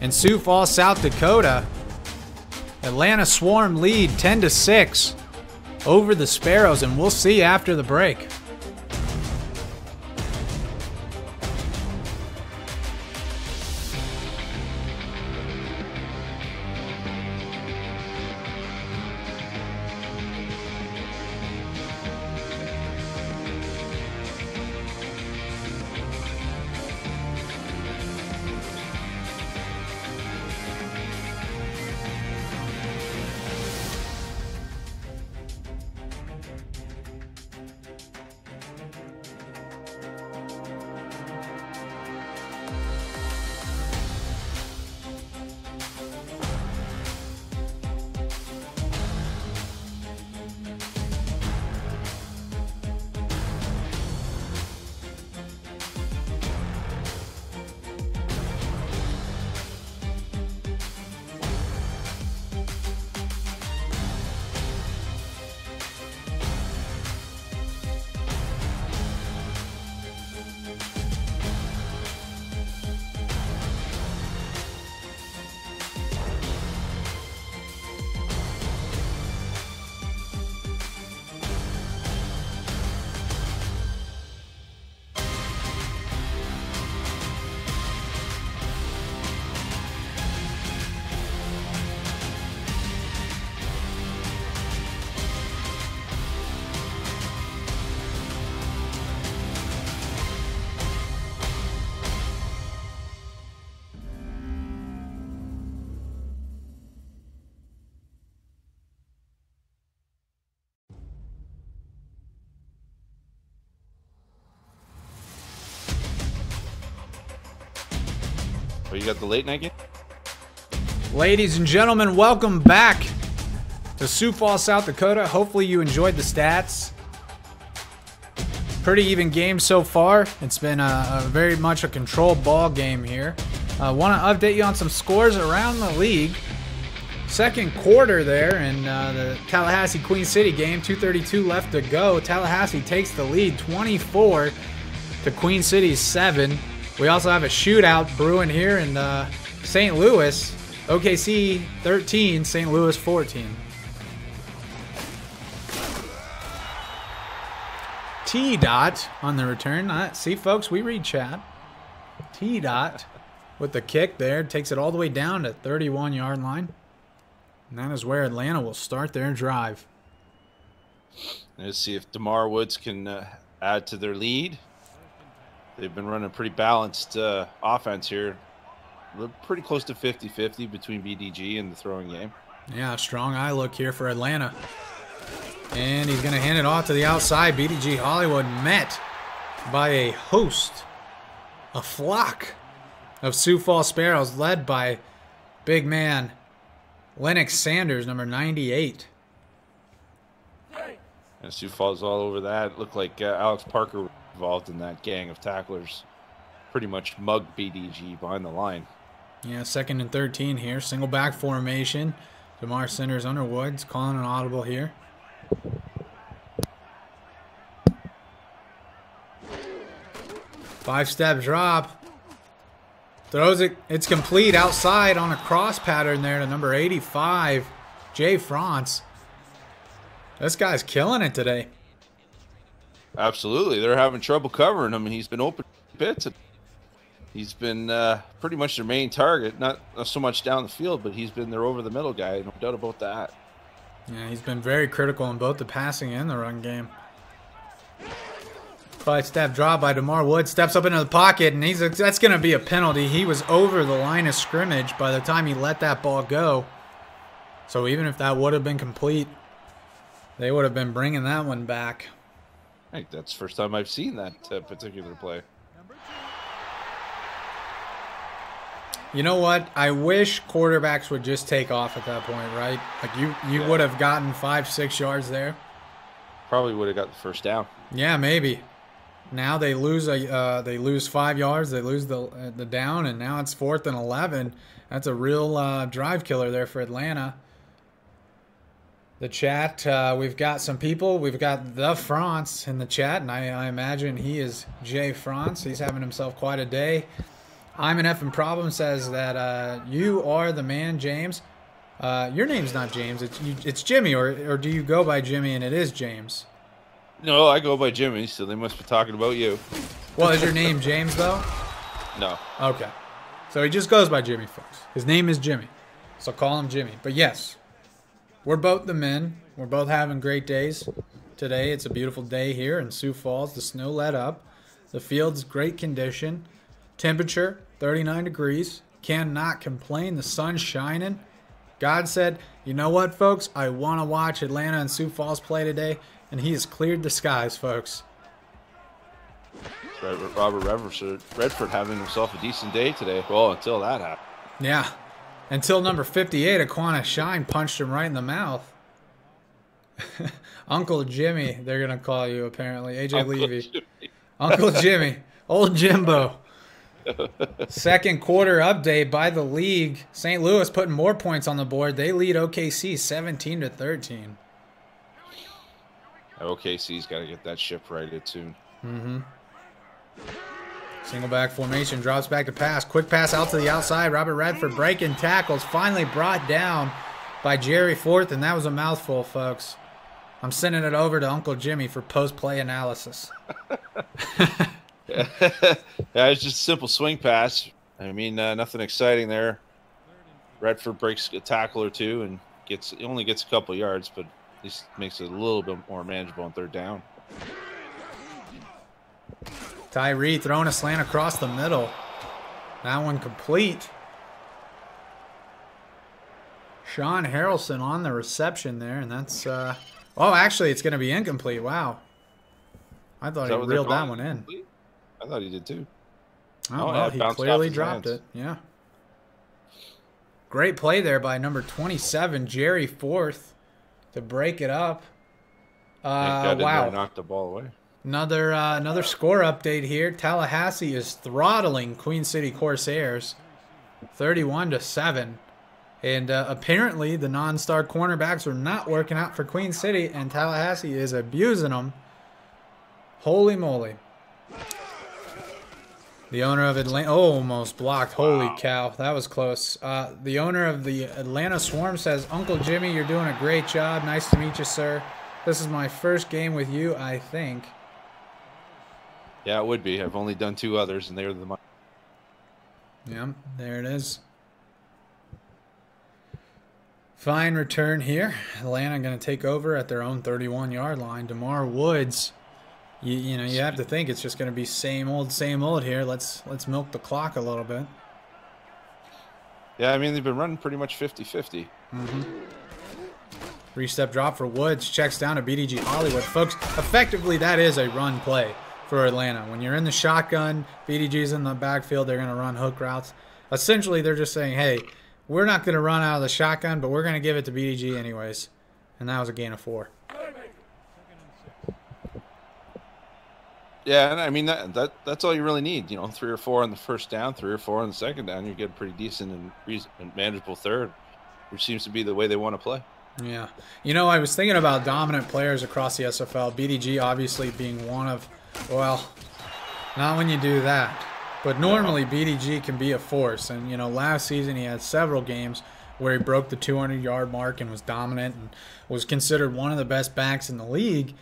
in Sioux Falls, South Dakota. Atlanta Swarm lead 10-6 over the Sparrows, and we'll see after the break. Oh, you got the late night game? Ladies and gentlemen, welcome back to Sioux Falls, South Dakota. Hopefully you enjoyed the stats. Pretty even game so far. It's been a very much a controlled ball game here. I want to update you on some scores around the league. Second quarter there in the Tallahassee Queen City game, 2:32 left to go. Tallahassee takes the lead 24 to Queen City's 7. We also have a shootout brewing here in St. Louis. OKC 13, St. Louis 14. T-Dot on the return. See, folks, we read chat. T-Dot with the kick there. Takes it all the way down to 31-yard line. And that is where Atlanta will start their drive. Let's see if DeMar Woods can add to their lead. They've been running a pretty balanced offense here. We're pretty close to 50-50 between BDG and the throwing game. Yeah, strong eye look here for Atlanta. And he's going to hand it off to the outside. BDG Hollywood met by a host, a flock of Sioux Falls Sparrows led by big man Lennox Sanders, number 98. And Sioux Falls all over that. It looked like Alex Parker was involved in that gang of tacklers. Pretty much mugged BDG behind the line. Yeah, 2nd and 13 here. Single back formation. DeMar Sanders Underwood's calling an audible here. Five-step drop. Throws it. It's complete outside on a cross pattern there to number 85, Jay France. This guy's killing it today. Absolutely. They're having trouble covering him, and he's been open bits. He's been pretty much their main target. Not so much down the field, but he's been their over-the-middle guy. No doubt about that. Yeah, he's been very critical in both the passing and the run game. 5-step drop by DeMar Woods. Steps up into the pocket, and that's going to be a penalty. He was over the line of scrimmage by the time he let that ball go. So even if that would have been complete, they would have been bringing that one back. I think that's the first time I've seen that particular play. You know what? I wish quarterbacks would just take off at that point, right? Like you would have gotten 5-6 yards there. Probably would have got the first down. Yeah, maybe. Now they lose 5 yards. They lose the down, and now it's 4th and 11. That's a real drive killer there for Atlanta. The chat, we've got some people. We've got the France in the chat, and I imagine he is Jay France. He's having himself quite a day. I'm an effing problem says that you are the man, James. Your name's not James. It's Jimmy, or do you go by Jimmy and it is James? No, I go by Jimmy, so they must be talking about you. Well, is your name James, though? No. Okay. So he just goes by Jimmy, folks. His name is Jimmy, so call him Jimmy. But yes, we're both the men. We're both having great days today. It's a beautiful day here in Sioux Falls. The snow let up. The field's great condition. Temperature, 39 degrees. Cannot complain. The sun's shining. God said, you know what, folks? I want to watch Atlanta and Sioux Falls play today. And he has cleared the skies, folks. Robert Redford having himself a decent day today. Well, until that happened. Yeah. Until number 58, Aquana Shine punched him right in the mouth. Uncle Jimmy, they're going to call you, apparently. AJ Levy. Jimmy. Uncle Jimmy. Old Jimbo. Second quarter update by the league. St. Louis putting more points on the board. They lead OKC 17-13. OKC's got to get that ship righted soon. Mm-hmm. Single back formation, drops back to pass. Quick pass out to the outside. Robert Redford breaking tackles. Finally brought down by Jerry Forth, and that was a mouthful, folks. I'm sending it over to Uncle Jimmy for post-play analysis. Yeah, it's just a simple swing pass. I mean, nothing exciting there. Redford breaks a tackle or two and only gets a couple yards, but at least makes it a little bit more manageable on third down. Tyree throwing a slant across the middle. That one complete. Shaun Harrelson on the reception there, and that's oh, actually it's going to be incomplete. Wow. I thought he reeled that one in. I thought he did too. Oh, well, he clearly dropped it. Yeah. Great play there by number 27, Jerry Forth, to break it up. Wow. Knocked the ball away. Another score update here. Tallahassee is throttling Queen City Corsairs 31-7. And apparently the non-star cornerbacks are not working out for Queen City, and Tallahassee is abusing them. Holy moly. The owner of Atlanta, almost blocked. Holy cow, that was close. The owner of the Atlanta Swarm says, Uncle Jimmy, you're doing a great job. Nice to meet you, sir. This is my first game with you, I think. Yeah, it would be. I've only done 2 others, and they were the money. Yeah, there it is. Fine return here. Atlanta going to take over at their own 31-yard line. DeMar Woods, you know, you have to think it's just going to be same old here. Let's milk the clock a little bit. Yeah, I mean, they've been running pretty much 50-50. Mm-hmm. 3-step drop for Woods. Checks down to BDG Hollywood. Folks, effectively, that is a run play for Atlanta. When you're in the shotgun, BDG's in the backfield, they're going to run hook routes. Essentially, they're just saying, hey, we're not going to run out of the shotgun, but we're going to give it to BDG anyways. And that was a gain of 4. Yeah, and I mean, that's all you really need. You know, 3 or 4 on the first down, 3 or 4 on the second down. You get a pretty decent and manageable third, which seems to be the way they want to play. Yeah. You know, I was thinking about dominant players across the SFL. BDG obviously being one of, well, not when you do that. But normally BDG can be a force. And, you know, last season he had several games where he broke the 200-yard mark and was dominant and was considered one of the best backs in the league.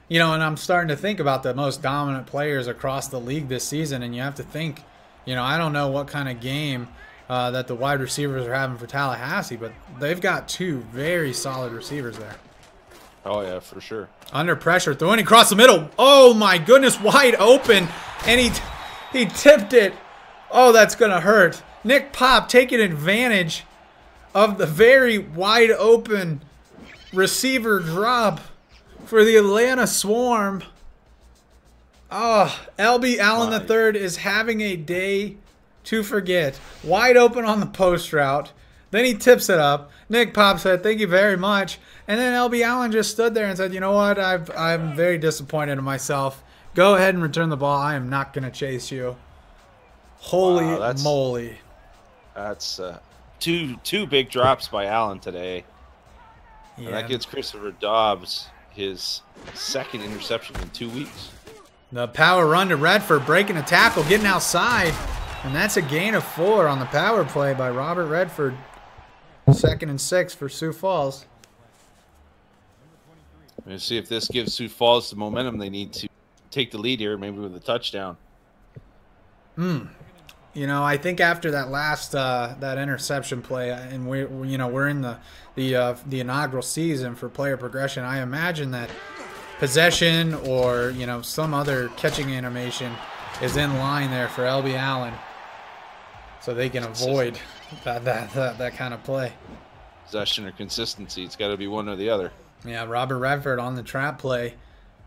You know, and I'm starting to think about the most dominant players across the league this season. And you have to think, you know, I don't know what kind of game that the wide receivers are having for Tallahassee, but they've got 2 very solid receivers there. Oh, yeah, for sure. Under pressure, throwing across the middle. Oh, my goodness, wide open. And he tipped it. Oh, that's going to hurt. Nick Pop taking advantage of the very wide open receiver drop for the Atlanta Swarm. Oh, LB Allen III is having a day to forget. Wide open on the post route. Then he tips it up. Nick Pop said, thank you very much. And then LB Allen just stood there and said, you know what? I'm very disappointed in myself. Go ahead and return the ball. I am not going to chase you. Holy moly. That's two big drops by Allen today. Yeah. And that gets Christopher Dobbs his 2nd interception in 2 weeks. The power run to Redford, breaking a tackle, getting outside. And that's a gain of 4 on the power play by Robert Redford. 2nd and 6 for Sioux Falls. Let's see if this gives Sioux Falls the momentum they need to take the lead here, maybe with a touchdown. You know, I think after that last that interception play, and we're in the inaugural season for player progression, I imagine that possession or, you know, some other catching animation is in line there for LB Allen, so they can avoid that kind of play. Possession or consistency, it's got to be one or the other. Yeah, Robert Redford on the trap play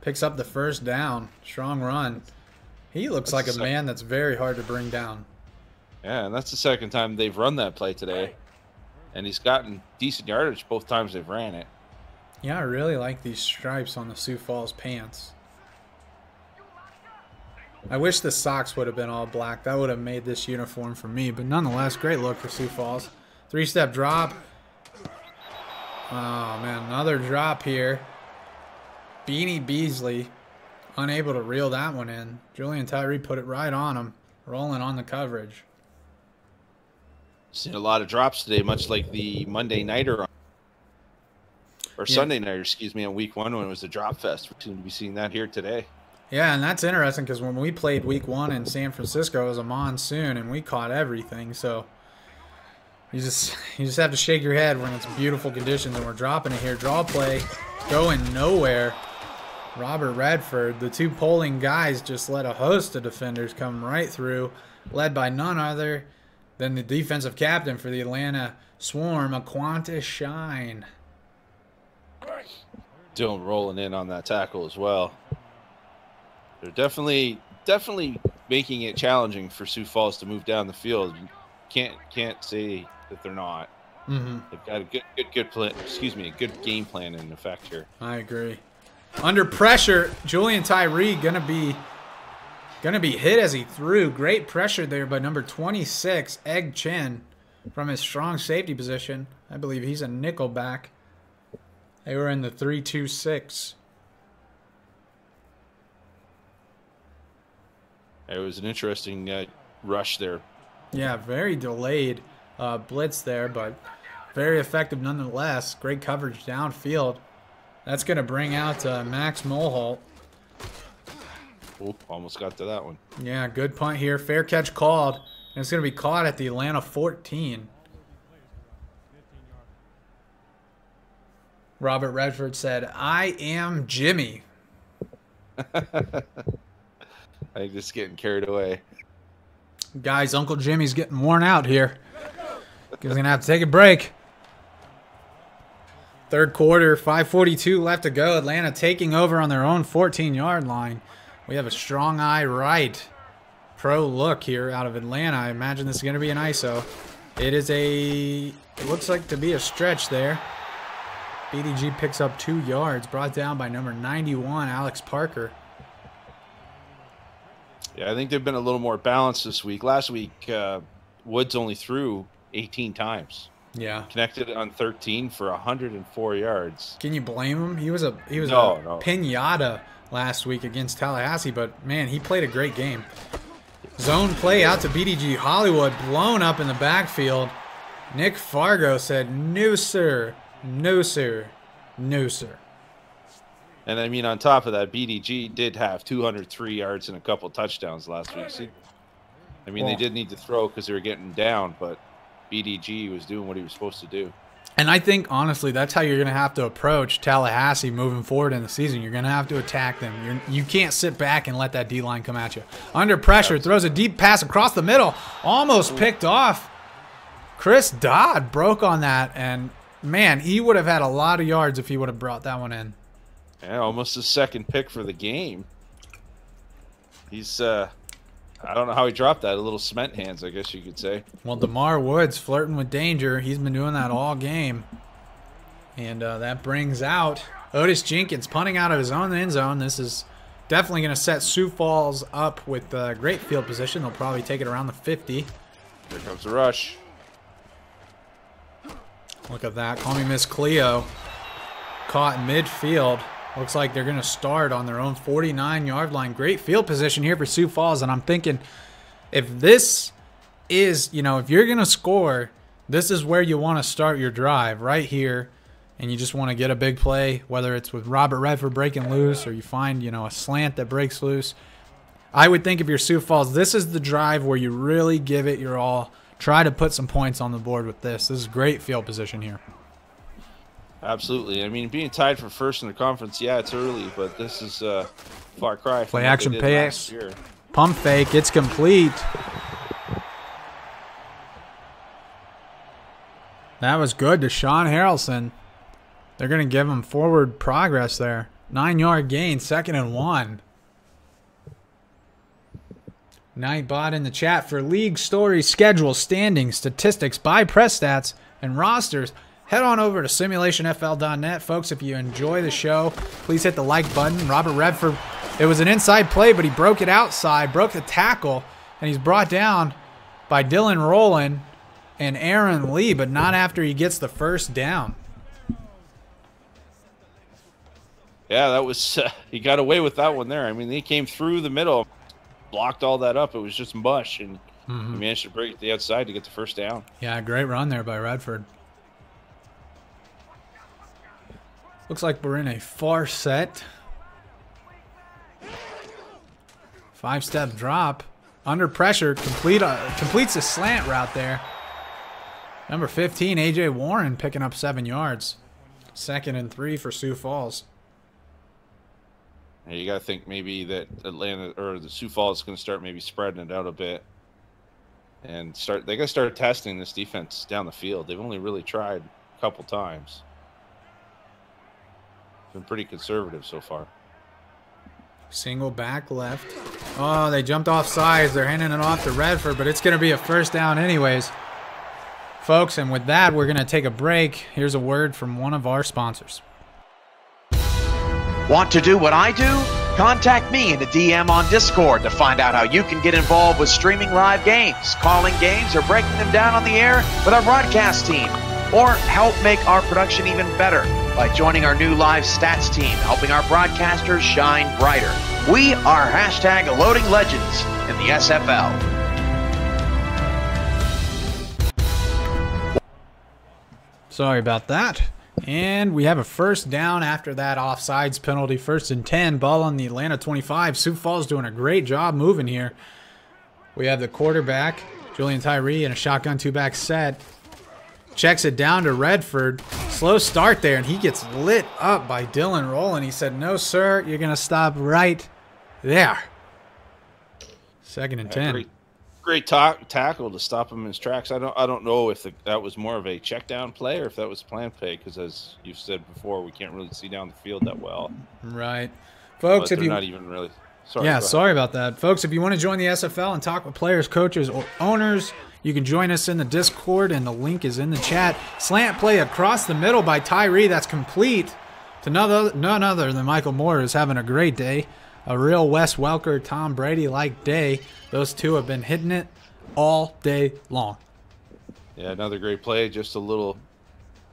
picks up the first down. Strong run. He looks like a man that's very hard to bring down. Yeah, and that's the 2nd time they've run that play today. And he's gotten decent yardage both times they've ran it. Yeah, I really like these stripes on the Sioux Falls pants. I wish the socks would have been all black. That would have made this uniform for me. But nonetheless, great look for Sioux Falls. 3-step drop. Oh, man, another drop here. Beanie Beasley unable to reel that one in. Julian Tyree put it right on him, rolling on the coverage. Seen a lot of drops today, much like the Monday nighter or Sunday nighter, excuse me, on week 1 when it was the drop fest. We seem to be seeing that here today. Yeah, and that's interesting because when we played week 1 in San Francisco, it was a monsoon and we caught everything. So you just have to shake your head when it's beautiful conditions and we're dropping it here. Draw play, going nowhere. Robert Redford, the 2 polling guys, just let a host of defenders come right through, led by none other than the defensive captain for the Atlanta Swarm, Aquanta Shine. Dylan rolling in on that tackle as well. They're definitely making it challenging for Sioux Falls to move down the field. You can't say that they're not. They've got a good plan. Excuse me, a good game plan in effect here. I agree. Under pressure, Julian Tyree gonna be hit as he threw. Great pressure there by number 26, Egg Chen, from his strong safety position. I believe he's a nickel back. They were in the 3-2-6. It was an interesting rush there. Yeah, very delayed blitz there, but very effective nonetheless. Great coverage downfield. That's going to bring out Max Mulholt. Oop, almost got to that one. Yeah, good punt here. Fair catch called. And it's going to be caught at the Atlanta 14. Robert Redford said, "I am Jimmy." I think just getting carried away. Guys, Uncle Jimmy's getting worn out here. He's going to have to take a break. Third quarter, 5:42 left to go. Atlanta taking over on their own 14-yard line. We have a strong eye right. Pro look here out of Atlanta. I imagine this is going to be an ISO. It looks like to be a stretch there. BDG picks up 2 yards, brought down by number 91, Alex Parker. Yeah, I think they've been a little more balanced this week. Last week, Woods only threw 18 times. Yeah. Connected on 13 for 104 yards. Can you blame him? He was a No. pinata last week against Tallahassee, but man, he played a great game. Zone play out to BDG Hollywood, blown up in the backfield. Nick Fargo said, "No, sir. No, sir. No, sir." And I mean, on top of that, BDG did have 203 yards and a couple touchdowns last week. See, I mean, they did need to throw because they were getting down, but BDG was doing what he was supposed to do. And I think, honestly, that's how you're going to have to approach Tallahassee moving forward in the season. You're going to have to attack them. You can't sit back and let that D-line come at you. Under pressure, throws a deep pass across the middle. Almost picked off. Chris Dodd broke on that, and, man, he would have had a lot of yards if he would have brought that one in. Yeah, almost his second pick for the game. He's, I don't know how he dropped that. A little cement hands, I guess you could say. Well, DeMar Woods flirting with danger. He's been doing that all game. And that brings out Otis Jenkins punting out of his own end zone. This is definitely going to set Sioux Falls up with great field position. They'll probably take it around the 50. Here comes the rush. Look at that. Call me Miss Cleo. Caught midfield. Looks like they're going to start on their own 49-yard line. Great field position here for Sioux Falls. And I'm thinking, if this is, if you're going to score, this is where you want to start your drive, right here. And you just want to get a big play, whether it's with Robert Redford breaking loose or you find, a slant that breaks loose. I would think if you're Sioux Falls, this is the drive where you really give it your all. Try to put some points on the board with this. This is great field position here. Absolutely. I mean, being tied for first in the conference, yeah, it's early, but this is a far cry from play what action they did pass. last year. Pump fake. It's complete. That was good to Shaun Harrelson. They're going to give him forward progress there. 9-yard gain, 2nd and 1. Nightbot in the chat for league stories, schedule, standings, statistics, by press stats, and rosters. Head on over to simulationfl.net. Folks, if you enjoy the show, please hit the like button. Robert Redford, it was an inside play, but he broke it outside, broke the tackle, and he's brought down by Dylan Rowland and Aaron Lee, but not after he gets the first down. Yeah, that was he got away with that one there. I mean, he came through the middle, blocked all that up. It was just mush, and he managed to break the outside to get the first down. Yeah, great run there by Redford. Looks like we're in a far set. 5-step drop. Under pressure, completes a slant route there. Number 15, A.J. Warren picking up 7 yards. 2nd and 3 for Sioux Falls. And you got to think maybe that Atlanta or the Sioux Falls is going to start maybe spreading it out a bit. And they got to start testing this defense down the field. They've only really tried a couple times. Been pretty conservative so far. Single back left. Oh, they jumped off sides. They're handing it off to Redford, but it's going to be a first down anyways. Folks, and with that, we're going to take a break. Here's a word from one of our sponsors. Want to do what I do? Contact me in the DM on Discord to find out how you can get involved with streaming live games, calling games, or breaking them down on the air with our broadcast team. Or help make our production even better by joining our new live stats team, helping our broadcasters shine brighter. We are hashtag Loading Legends in the SFL. Sorry about that. And we have a first down after that offsides penalty. 1st and 10, ball on the Atlanta 25. Sioux Falls doing a great job moving here. We have the quarterback, Julian Tyree, in a shotgun 2-back set. Checks it down to Redford. Slow start there, and he gets lit up by Dylan Rowland. He said, no, sir, you're going to stop right there. 2nd and 10. Great tackle to stop him in his tracks. I don't know if that was more of a check down play or if that was planned play, because as you've said before, we can't really see down the field that well. Right, folks. But If you not even really. Sorry. Yeah, sorry about that, folks. If you want to join the SFL and talk with players, coaches, or owners, you can join us in the Discord, and the link is in the chat. Slant play across the middle by Tyree. That's complete to none other than Michael Moore, who's having a great day. A real Wes Welker, Tom Brady-like day. Those two have been hitting it all day long. Yeah, another great play. Just a little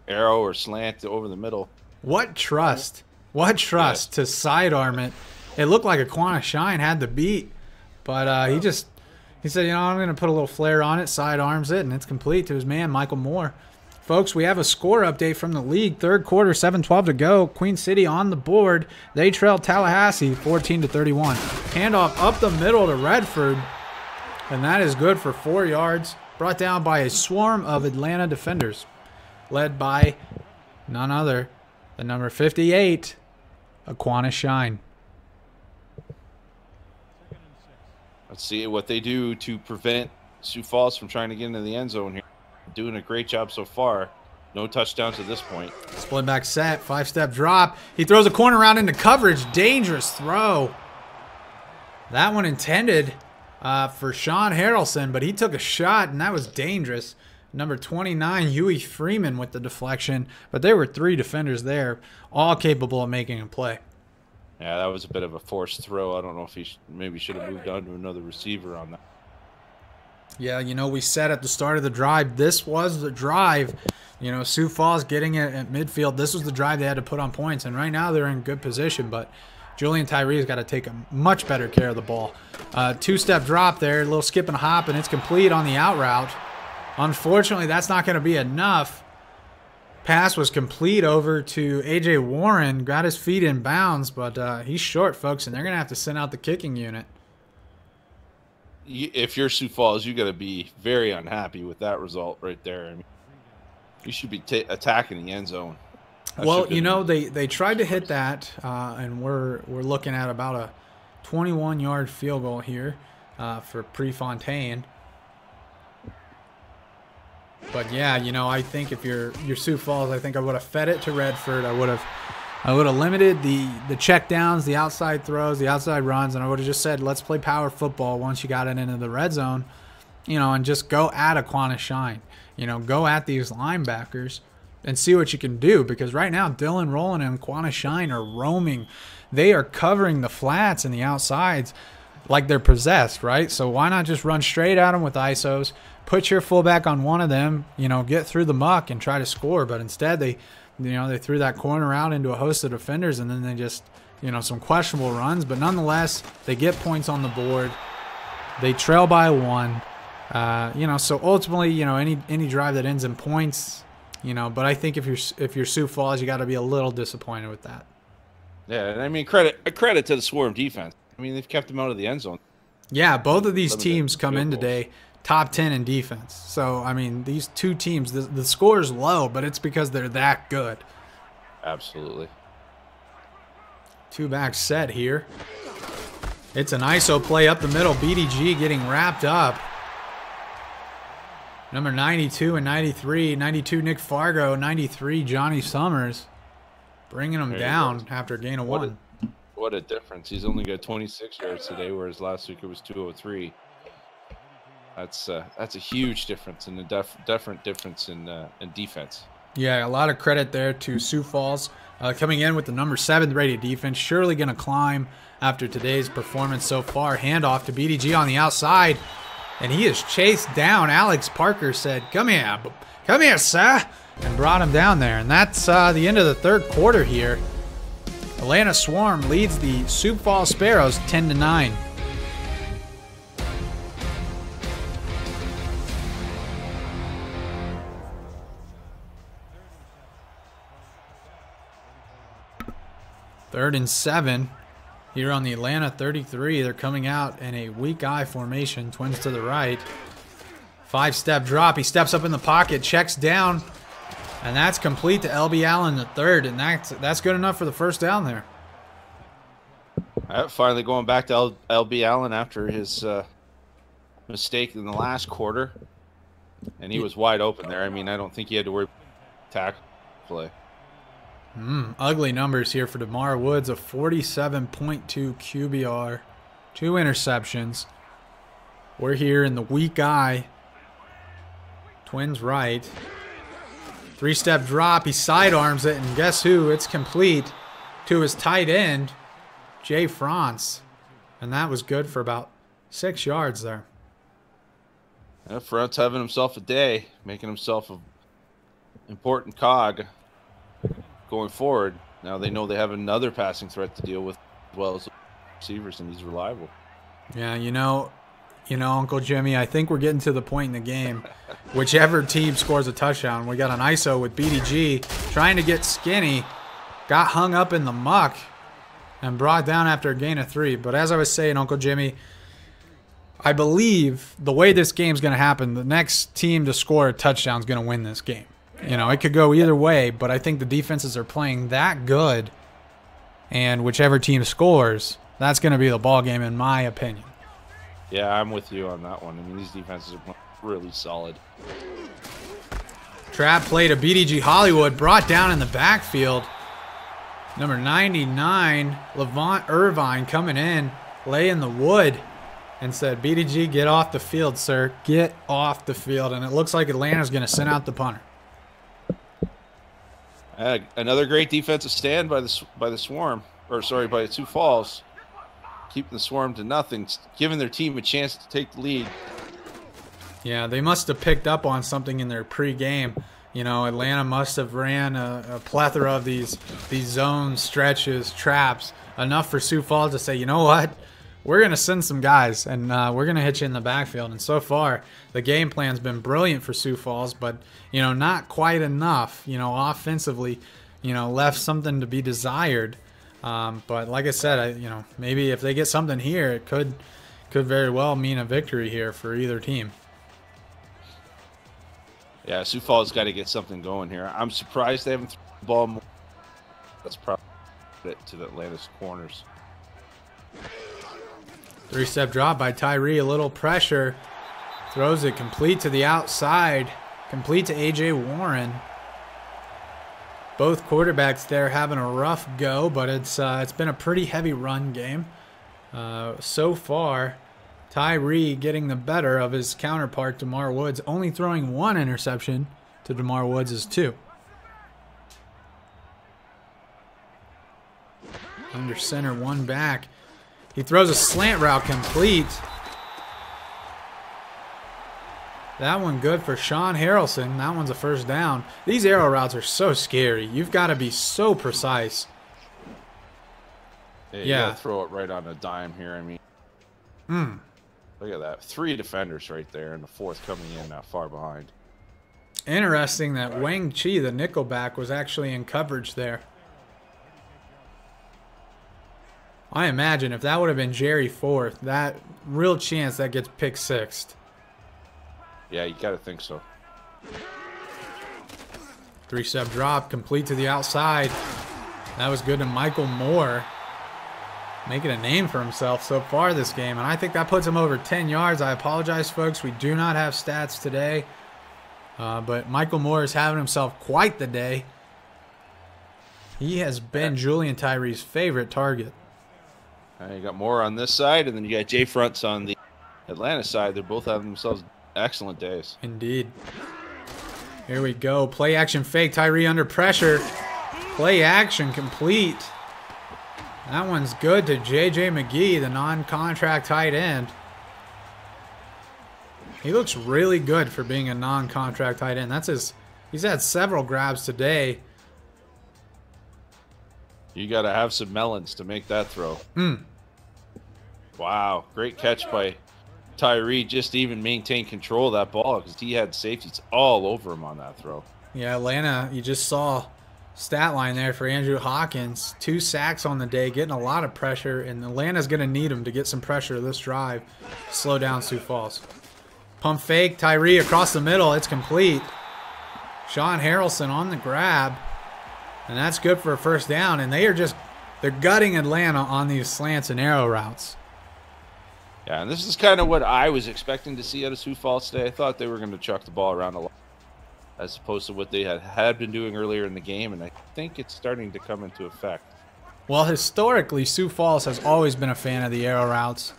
arrow or slant over the middle. What trust. What trust to sidearm it. It looked like Aquana Shine had the beat, but he said, you know, I'm going to put a little flare on it, sidearms it, and it's complete to his man, Michael Moore. Folks, we have a score update from the league. 3rd quarter, 7:12 to go. Queen City on the board. They trail Tallahassee 14-31. Handoff up the middle to Redford, and that is good for 4 yards. Brought down by a swarm of Atlanta defenders, led by none other than number 58, Aquana Shine. Let's see what they do to prevent Sioux Falls from trying to get into the end zone here. Doing a great job so far. No touchdowns at this point. Split back set, 5-step drop. He throws a corner route into coverage. Dangerous throw. That one intended for Shaun Harrelson, but he took a shot, and that was dangerous. Number 29, Huey Freeman with the deflection. But there were 3 defenders there, all capable of making a play. Yeah, that was a bit of a forced throw. I don't know if he maybe should have moved on to another receiver on that. Yeah, you know, we said at the start of the drive, this was the drive. You know, Sioux Falls getting it at midfield. This was the drive they had to put on points. And right now they're in good position, but Julian Tyree's got to take a much better care of the ball. 2-step drop there, a little skip and hop, and it's complete on the out route. Unfortunately, that's not going to be enough. Pass was complete over to A.J. Warren. Got his feet in bounds, but he's short, folks, and they're going to have to send out the kicking unit. If you're Sioux Falls, you got to be very unhappy with that result right there. I mean, you should be attacking the end zone. Well, you know, they tried to hit that, and we're looking at about a 21-yard field goal here for Prefontaine. But yeah, you know, I think if you're Sioux Falls, I think I would have fed it to Redford. I would have limited the check downs, the outside throws, the outside runs, and I would have just said, let's play power football once you got it into the red zone, you know, and just go at Aquana Shine. You know, go at these linebackers and see what you can do, because right now Dylan Rowland and Aquana Shine are roaming. They are covering the flats and the outsides like they're possessed, right? So why not just run straight at them with ISOs, put your fullback on one of them, you know, get through the muck and try to score. But instead they threw that corner out into a host of defenders, and then they just, you know, some questionable runs. But nonetheless, they get points on the board. They trail by 1. You know, so ultimately, you know, any drive that ends in points, you know. But I think if you're Sioux Falls, you got to be a little disappointed with that. Yeah, and I mean, credit to the Swarm defense. I mean, they've kept them out of the end zone. Yeah, both of these teams come in today top 10 in defense. So, I mean, these two teams, the score is low, but it's because they're that good. Absolutely. 2-back set here. It's an ISO play up the middle. BDG getting wrapped up. Number 92 and 93. 92, Nick Fargo. 93, Johnny Summers. Bringing him down after a gain of 1. What a difference. He's only got 26 yards today, whereas last week it was 203. That's a huge difference and a definite difference in defense. Yeah, a lot of credit there to Sioux Falls coming in with the number 7 rated defense. Surely going to climb after today's performance so far. Handoff to BDG on the outside, and he is chased down. Alex Parker said, come here, sir, and brought him down there. And that's the end of the third quarter here. Atlanta Swarm leads the Sioux Falls Sparrows 10-9. Third and 7 here on the Atlanta 33. They're coming out in a weak eye formation. Twins to the right. 5-step drop. He steps up in the pocket, checks down, and that's complete to LB Allen the third, and that's good enough for the first down there. Finally going back to LB Allen after his mistake in the last quarter, and he was wide open there. I mean, I don't think he had to worry about tackle play. Ugly numbers here for DeMar Woods, a 47.2 QBR, 2 interceptions. We're here in the weak eye. Twins right. 3-step drop, he sidearms it, and guess who? It's complete to his tight end, Jay France. And that was good for about 6 yards there. Yeah, Front's having himself a day, making himself an important cog going forward. Now they know they have another passing threat to deal with as well as receivers, and he's reliable. Yeah, you know, Uncle Jimmy, I think we're getting to the point in the game. Whichever team scores a touchdown, we got an ISO with BDG trying to get skinny, got hung up in the muck, and brought down after a gain of 3. But as I was saying, Uncle Jimmy, I believe the way this game's going to happen, the next team to score a touchdown is going to win this game. You know, it could go either way, but I think the defenses are playing that good, and whichever team scores, that's going to be the ball game, in my opinion. Yeah, I'm with you on that one. I mean, these defenses are really solid. Trap play to BDG Hollywood, brought down in the backfield. Number 99, Levant Irvine, coming in, laying the wood, and said, BDG, get off the field, sir. Get off the field. And it looks like Atlanta's going to send out the punter. Another great defensive stand by the Swarm, by Sioux Falls, keeping the Swarm to nothing, giving their team a chance to take the lead. Yeah, they must have picked up on something in their pregame. You know, Atlanta must have ran a plethora of these zone stretches, traps, enough for Sioux Falls to say, you know what, we're going to send some guys, and we're going to hit you in the backfield. And so far, the game plan's been brilliant for Sioux Falls, but, you know, not quite enough. You know, offensively, you know, left something to be desired. But like I said, you know, maybe if they get something here, it could very well mean a victory here for either team. Yeah, Sioux Falls got to get something going here. I'm surprised they haven't thrown the ball more. That's probably it to the Atlanta's corners. 3-step drop by Tyree, a little pressure. Throws it complete to the outside. Complete to A.J. Warren. Both quarterbacks there having a rough go, but it's been a pretty heavy run game. So far, Tyree getting the better of his counterpart, DeMar Woods, only throwing 1 interception to DeMar Woods' 2. Under center, 1 back. He throws a slant route complete. That one good for Shaun Harrelson. That one's a first down. These arrow routes are so scary. You've got to be so precise. Yeah, you gotta throw it right on a dime here. I mean, look at that. 3 defenders right there, and the 4th coming in not far behind. Interesting that Wang Chi, the nickelback, was actually in coverage there. I imagine if that would have been Jerry Forth, that real chance that gets pick 6'd. Yeah, you got to think so. 3-step drop, complete to the outside. That was good to Michael Moore. Making a name for himself so far this game, and I think that puts him over 10 yards. I apologize, folks. We do not have stats today. But Michael Moore is having himself quite the day. He has been Julian Tyree's favorite target. You got Moore on this side, and then you got Jay Fronts on the Atlanta side, they're both having themselves excellent days. Indeed. Here we go. Play action fake. Tyree under pressure. Play action complete. That one's good to J.J. McGee, the non-contract tight end. He looks really good for being a non-contract tight end. That's his. He's had several grabs today. You got to have some melons to make that throw. Wow, great catch by Tyree, just to even maintain control of that ball, because he had safeties all over him on that throw. Yeah, Atlanta, you just saw stat line there for Andrew Hawkins. 2 sacks on the day, getting a lot of pressure, and Atlanta's going to need him to get some pressure this drive. Slow down Sioux Falls. Pump fake, Tyree across the middle. It's complete. Shaun Harrelson on the grab, and that's good for a first down. And they're gutting Atlanta on these slants and arrow routes. Yeah, and this is kind of what I was expecting to see out of Sioux Falls today. I thought they were going to chuck the ball around a lot, as opposed to what they had been doing earlier in the game, and I think it's starting to come into effect. Well, historically, Sioux Falls has always been a fan of the arrow routes.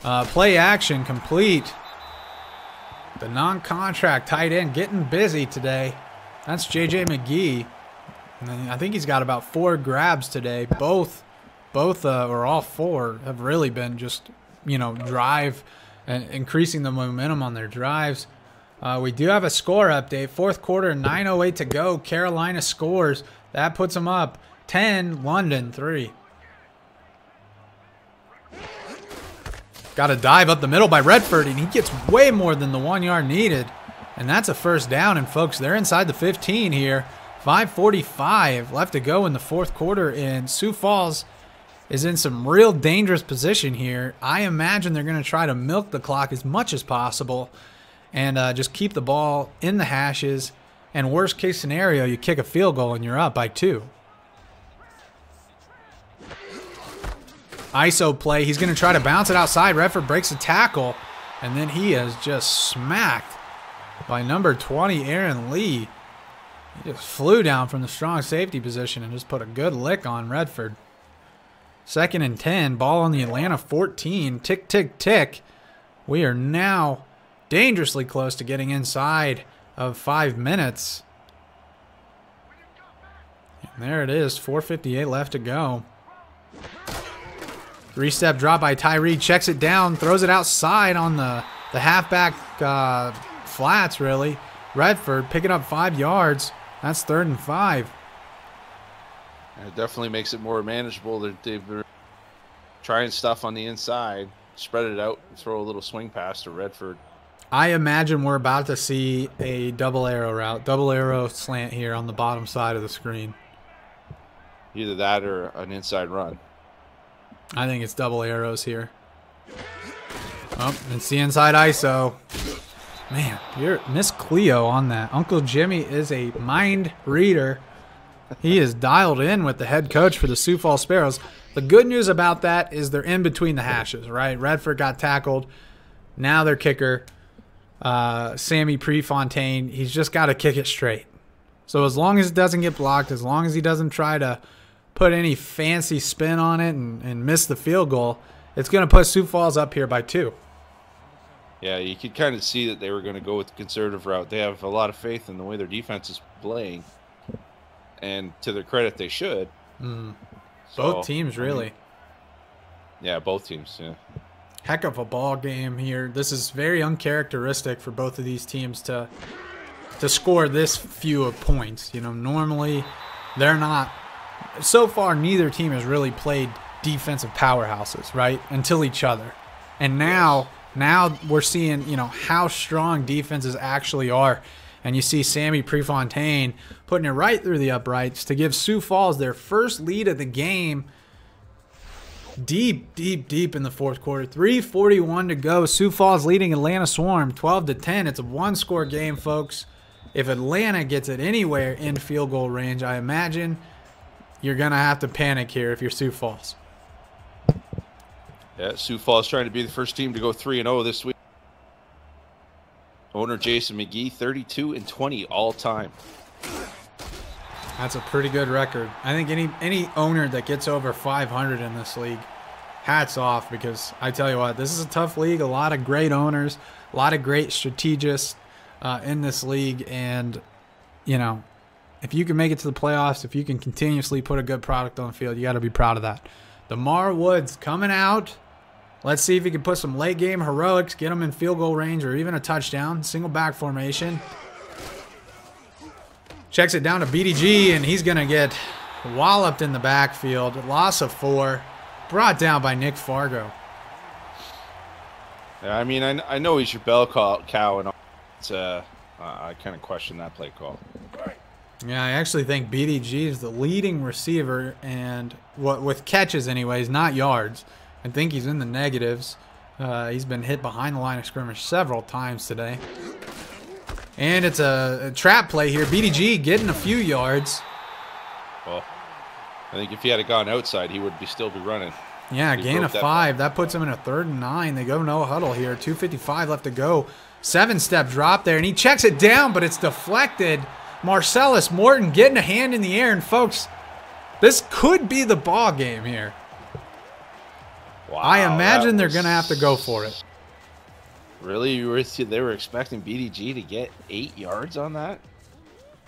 Play action complete. The non-contract tight end getting busy today. That's J.J. McGee. And I think he's got about 4 grabs today. Both or all 4 have really been just, drive and increasing the momentum on their drives. We do have a score update. 4th quarter, 9:08 to go. Carolina scores. That puts them up 10, London 3. Got a dive up the middle by Redford, and he gets way more than the 1 yard needed. And that's a first down, and folks, they're inside the 15 here. 5:45 left to go in the 4th quarter, and Sioux Falls is in some real dangerous position here. I imagine they're going to try to milk the clock as much as possible and just keep the ball in the hashes. And worst case scenario, you kick a field goal and you're up by 2. ISO play. He's going to try to bounce it outside. Redford breaks the tackle, and then he is just smacked by number 20, Aaron Lee. He just flew down from the strong safety position and just put a good lick on Redford. 2nd and 10. Ball on the Atlanta 14. Tick, tick, tick. We are now dangerously close to getting inside of 5 minutes. And there it is. 4:58 left to go. 3-step drop by Tyree. Checks it down. Throws it outside on the halfback flats, really. Redford picking up 5 yards. That's 3rd and 5. And it definitely makes it more manageable. They're trying stuff on the inside, spread it out, and throw a little swing pass to Redford. I imagine we're about to see a double arrow route, double arrow slant here on the bottom side of the screen. Either that or an inside run. I think it's double arrows here. Oh, it's the inside ISO. Man, you're Miss Cleo on that. Uncle Jimmy is a mind reader. He is dialed in with the head coach for the Sioux Falls Sparrows. The good news about that is they're in between the hashes, right? Redford got tackled. Now their kicker, Sammy Prefontaine, he's just got to kick it straight. So as long as it doesn't get blocked, as long as he doesn't try to put any fancy spin on it and miss the field goal, it's going to put Sioux Falls up here by 2. Yeah, you could kind of see that they were going to go with the conservative route. They have a lot of faith in the way their defense is playing. And to their credit, they should. Both teams, really. Yeah, both teams, yeah. Heck of a ball game here. This is very uncharacteristic for both of these teams to score this few of points. Normally they're not. So far, neither team has really played defensive powerhouses, right? Until each other. And now we're seeing, how strong defenses actually are. And you see Sammy Prefontaine putting it right through the uprights to give Sioux Falls their first lead of the game. Deep, deep, deep in the 4th quarter. 3:41 to go. Sioux Falls leading Atlanta Swarm 12-10. It's a 1-score game, folks. If Atlanta gets it anywhere in field goal range, I imagine you're going to have to panic here if you're Sioux Falls. Yeah, Sioux Falls trying to be the first team to go 3-0 this week. Owner Jason McGee, 32-20 all time. That's a pretty good record. I think any owner that gets over 500 in this league hats off, because I tell you what, this is a tough league. A lot of great owners, a lot of great strategists in this league. And, you know, if you can make it to the playoffs, if you can continuously put a good product on the field, you got to be proud of that. DeMar Woods coming out. Let's see if he can put some late game heroics, get them in field goal range or even a touchdown. Single back formation. Checks it down to BDG, and he's going to get walloped in the backfield. Loss of 4. Brought down by Nick Fargo. Yeah, I mean, I know he's your bell cow, and all. I kind of question that play call. Yeah, I actually think BDG is the leading receiver, and with catches anyways, not yards. I think he's in the negatives. He's been hit behind the line of scrimmage several times today. And it's a trap play here. BDG getting a few yards. Well, I think if he had gone outside, he would still be running. Yeah, gain of 5. That puts him in a 3rd and 9. They go no huddle here. 2:55 left to go. 7-step drop there, and he checks it down, but it's deflected. Marcellus Morton getting a hand in the air, and folks, this could be the ball game here. Wow, I imagine they're going to have to go for it. Really? They were expecting BDG to get 8 yards on that?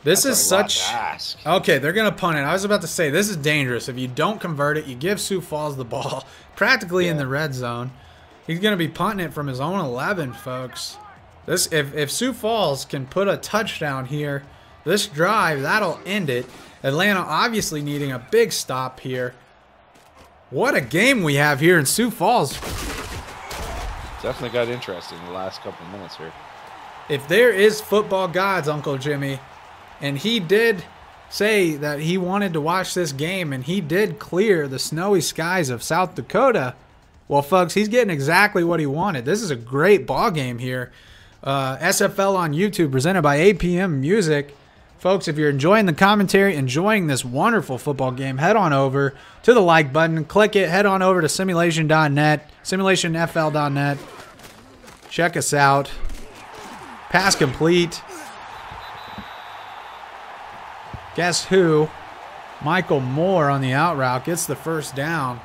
This That's is a lot such... to ask. Okay, they're going to punt it. I was about to say, this is dangerous. If you don't convert it, you give Sioux Falls the ball practically in the red zone. He's going to be punting it from his own 11, folks. This, if Sioux Falls can put a touchdown here, this drive, that'll end it. Atlanta obviously needing a big stop here. What a game we have here in Sioux Falls. Definitely got interesting in the last couple of minutes here. If there is football gods, Uncle Jimmy, and he did say that he wanted to watch this game, and he did clear the snowy skies of South Dakota, well, folks, he's getting exactly what he wanted. This is a great ball game here. SFL on YouTube, presented by APM Music. Folks, if you're enjoying the commentary, enjoying this wonderful football game, head on over to the like button, click it, head on over to simulation.net, simulationfl.net. Check us out. Pass complete. Guess who? Michael Moore on the out route gets the first down.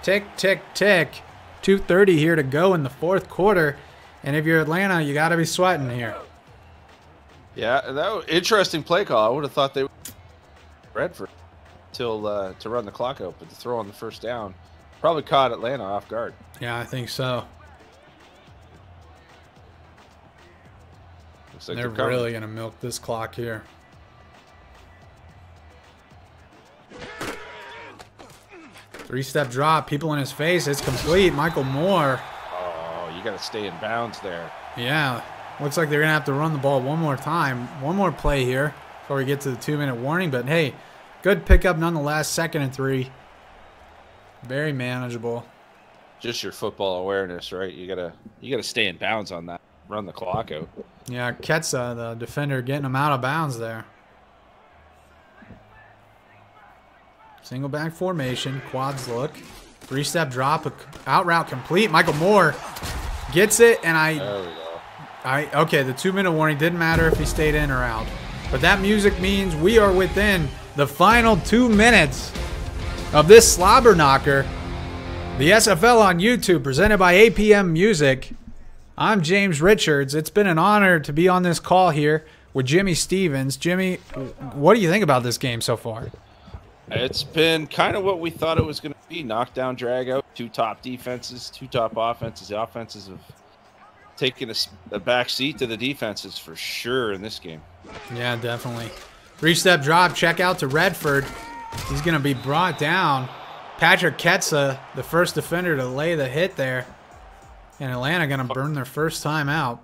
Tick, tick, tick. 2:30 here to go in the 4th quarter. And if you're Atlanta, you got to be sweating here. Yeah, that was interesting play call. I would have thought they would Redford to run the clock out, but to throw on the first down probably caught Atlanta off guard. Yeah, I think so. Looks like they're really going to milk this clock here. Three-step drop, people in his face. It's complete. Michael Moore. Oh, you got to stay in bounds there. Yeah. Looks like they're going to have to run the ball one more time. One more play here before we get to the 2-minute warning. But, hey, good pickup nonetheless. 2nd and 3. Very manageable. Just your football awareness, right? You gotta stay in bounds on that. Run the clock out. Yeah, Ketsa, the defender, getting him out of bounds there. Single back formation. Quads look. 3-step drop. Out route complete. Michael Moore gets it, and There we go. Okay, the 2-minute warning didn't matter if he stayed in or out. But that music means we are within the final 2 minutes of this slobber knocker. The SFL on YouTube, presented by APM Music. I'm James Richards. It's been an honor to be on this call here with Jimmy Stevens. Jimmy, what do you think about this game so far? It's been kind of what we thought it was going to be. Knockdown, drag out, 2 top defenses, 2 top offenses. The offenses have taken a back seat to the defenses for sure in this game. Yeah, definitely. 3-step drop, check out to Redford. He's going to be brought down. Patrick Ketsa, the first defender to lay the hit there. And Atlanta going to burn their first time out.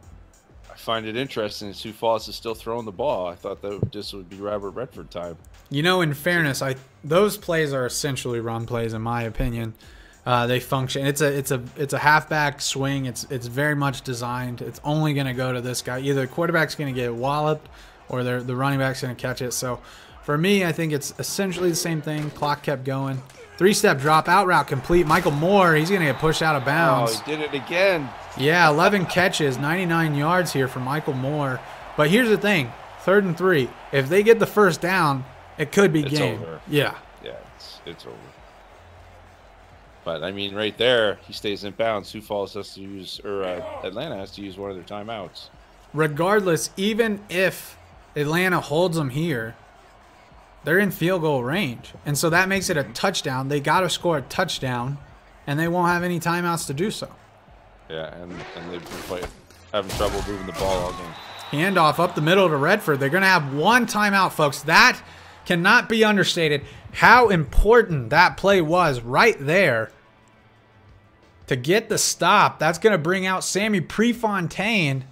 I find it interesting that Sioux Falls is still throwing the ball. I thought that this would be Robert Redford time. You know, in fairness, those plays are essentially run plays, in my opinion. They function. It's a halfback swing. It's very much designed. It's only going to go to this guy. Either the quarterback's going to get walloped, or the running back's going to catch it. So, for me, I think it's essentially the same thing. Clock kept going. 3-step drop, out route complete. Michael Moore, he's going to get pushed out of bounds. Oh, he did it again. Yeah, 11 catches, 99 yards here for Michael Moore. But here's the thing, 3rd and 3. If they get the first down, it could be game. Over. Yeah. Yeah, it's over. But I mean, right there, he stays in bounds. Sioux Falls has to use, or Atlanta has to use one of their timeouts. Regardless, even if Atlanta holds them here, they're in field goal range. And so that makes it a touchdown. They got to score a touchdown, and they won't have any timeouts to do so. Yeah, and they've been having trouble moving the ball all game. Handoff up the middle to Redford. They're going to have one timeout, folks. That cannot be understated. How important that play was right there to get the stop. That's going to bring out Sammy Prefontaine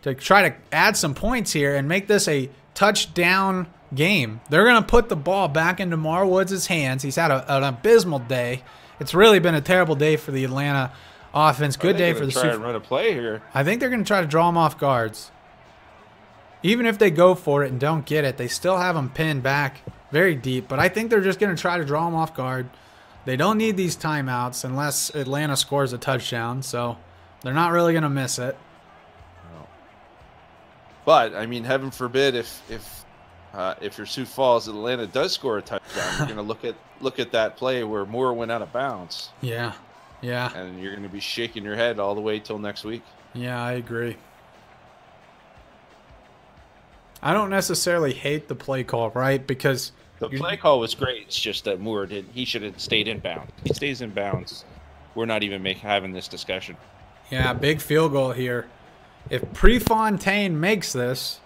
to try to add some points here and make this a touchdown game. They're going to put the ball back into Marwood's hands. He's had an abysmal day. It's really been a terrible day for the Atlanta offense. Good day for the Try and run a play here. I think they're going to try to draw him off guards. Even if they go for it and don't get it, they still have him pinned back very deep. But I think they're just going to try to draw him off guard. They don't need these timeouts unless Atlanta scores a touchdown. So they're not really going to miss it. No. But, I mean, heaven forbid if you're Sioux Falls, Atlanta does score a touchdown, you're going to look at that play where Moore went out of bounds. Yeah. Yeah. And you're going to be shaking your head all the way till next week. Yeah, I agree. I don't necessarily hate the play call, right? Because the play call was great. It's just that Moore he should have stayed in bounds. He stays in bounds. We're not even having this discussion. Yeah, big field goal here. If Prefontaine makes this,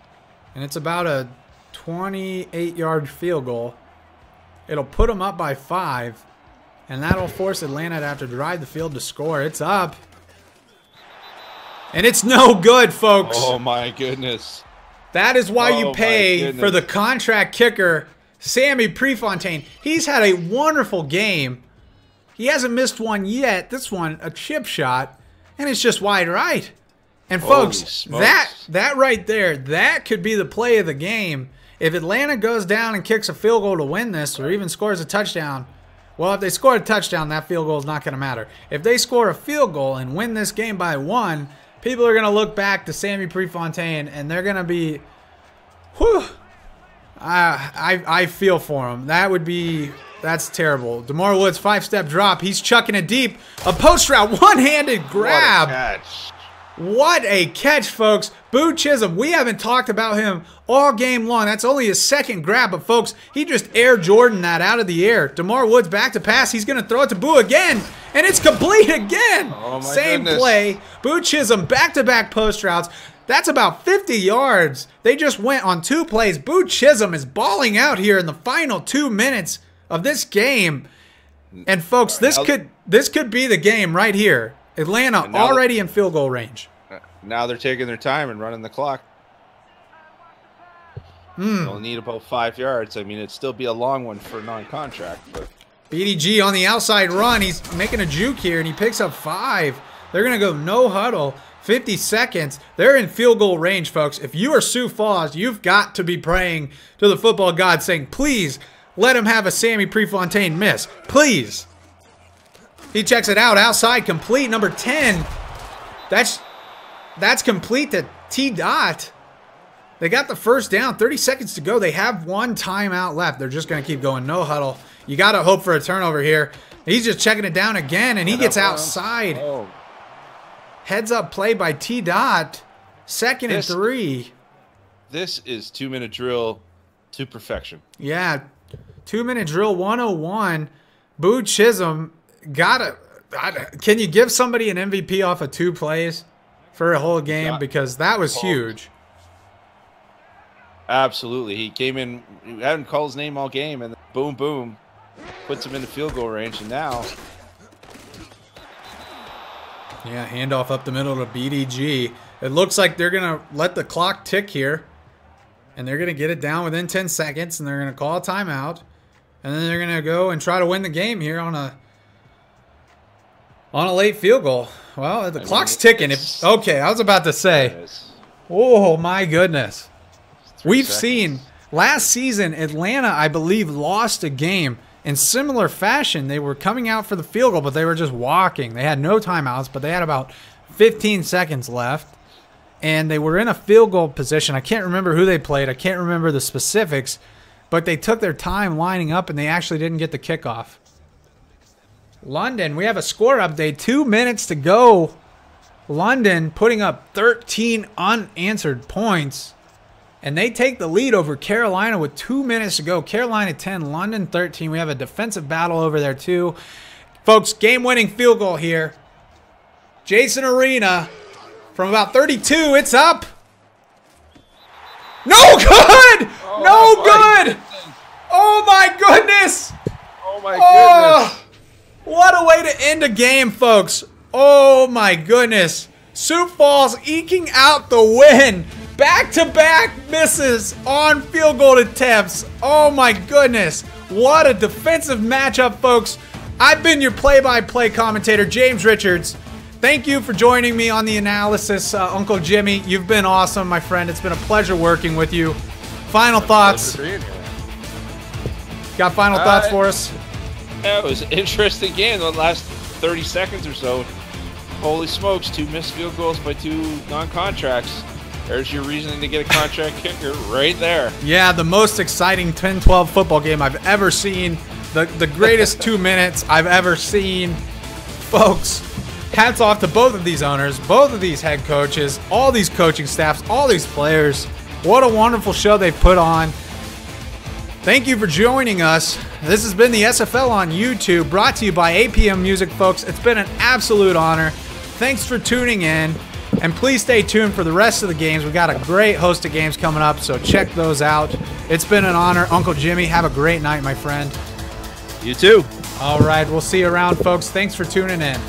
and it's about a 28-yard field goal, it'll put them up by 5, and that'll force Atlanta to have to drive the field to score. It's up. And it's no good, folks. Oh, my goodness. That is why you pay for the contract kicker, Sammy Prefontaine. He's had a wonderful game. He hasn't missed one yet. This one, a chip shot, and it's just wide right. And folks, that right there, that could be the play of the game. If Atlanta goes down and kicks a field goal to win this, or even scores a touchdown, well, if they score a touchdown, that field goal is not going to matter. If they score a field goal and win this game by 1, people are going to look back to Sammy Prefontaine, and they're going to be, whew, I feel for him. That's terrible. DeMar Woods, 5-step drop. He's chucking it deep. A post route, one-handed grab. What a catch. What a catch, folks. Boo Chisholm, we haven't talked about him all game long. That's only his second grab, but folks, he just Air Jordan that out of the air. DeMar Woods back to pass. He's going to throw it to Boo again, and it's complete again. Oh, my Same goodness. play. Boo Chisholm back-to-back post routes. That's about 50 yards. They just went on 2 plays. Boo Chisholm is balling out here in the final 2 minutes of this game. And folks, this could be the game right here. Atlanta already in field goal range. Now they're taking their time and running the clock. They'll need about 5 yards. I mean, it'd still be a long one for non-contract. But BDG on the outside run. He's making a juke here, and he picks up 5. They're going to go no huddle. 50 seconds. They're in field goal range, folks. If you are Sioux Falls, you've got to be praying to the football god saying, please let him have a Sammy Prefontaine miss. Please. He checks it out. Outside, complete. Number 10. That's complete to T-Dot. They got the first down. 30 seconds to go. They have 1 timeout left. They're just going to keep going. No huddle. You got to hope for a turnover here. He's just checking it down again, and he gets outside. Oh. Heads up play by T-Dot. 2nd and 3. This is 2-minute drill to perfection. Yeah. 2-minute drill 101. Boo Chisholm can you give somebody an MVP off of 2 plays for a whole game? Because that was huge. Absolutely. He came in, he hadn't called his name all game, and boom, boom, puts him in the field goal range. And now, yeah, handoff up the middle to BDG. It looks like they're going to let the clock tick here, and they're going to get it down within 10 seconds, and they're going to call a timeout, and then they're going to go and try to win the game here on a late field goal. Well, the clock's ticking. Okay, I was about to say, oh my goodness. We've seen last season Atlanta, I believe, lost a game in similar fashion. They were coming out for the field goal, but they were just walking. They had no timeouts, but they had about 15 seconds left, and they were in a field goal position. I can't remember who they played. I can't remember the specifics, but they took their time lining up, and they actually didn't get the kickoff. London, we have a score update. 2 minutes to go. London putting up 13 unanswered points. And they take the lead over Carolina with 2 minutes to go. Carolina 10, London 13. We have a defensive battle over there too. Folks, game-winning field goal here. Jason Arena from about 32. It's up. No good! Oh, no good! Oh my goodness! Oh my goodness! What a way to end a game, folks. Oh my goodness. Sioux Falls eking out the win. Back-to-back misses on field goal attempts. Oh my goodness. What a defensive matchup, folks. I've been your play-by-play commentator, James Richards. Thank you for joining me on the analysis, Uncle Jimmy. You've been awesome, my friend. It's been a pleasure working with you. Final thoughts. Got final thoughts for us? Yeah, it was an interesting game the last 30 seconds or so. Holy smokes, 2 missed field goals by 2 non-contracts. There's your reasoning to get a contract kicker right there. Yeah, the most exciting 10-12 football game I've ever seen. The greatest 2 minutes I've ever seen. Folks, hats off to both of these owners, both of these head coaches, all these coaching staffs, all these players. What a wonderful show they've put on. Thank you for joining us. This has been the SFL on YouTube, brought to you by APM Music, folks. It's been an absolute honor. Thanks for tuning in. And please stay tuned for the rest of the games. We've got a great host of games coming up, so check those out. It's been an honor. Uncle Jimmy, have a great night, my friend. You too. All right, we'll see you around, folks. Thanks for tuning in.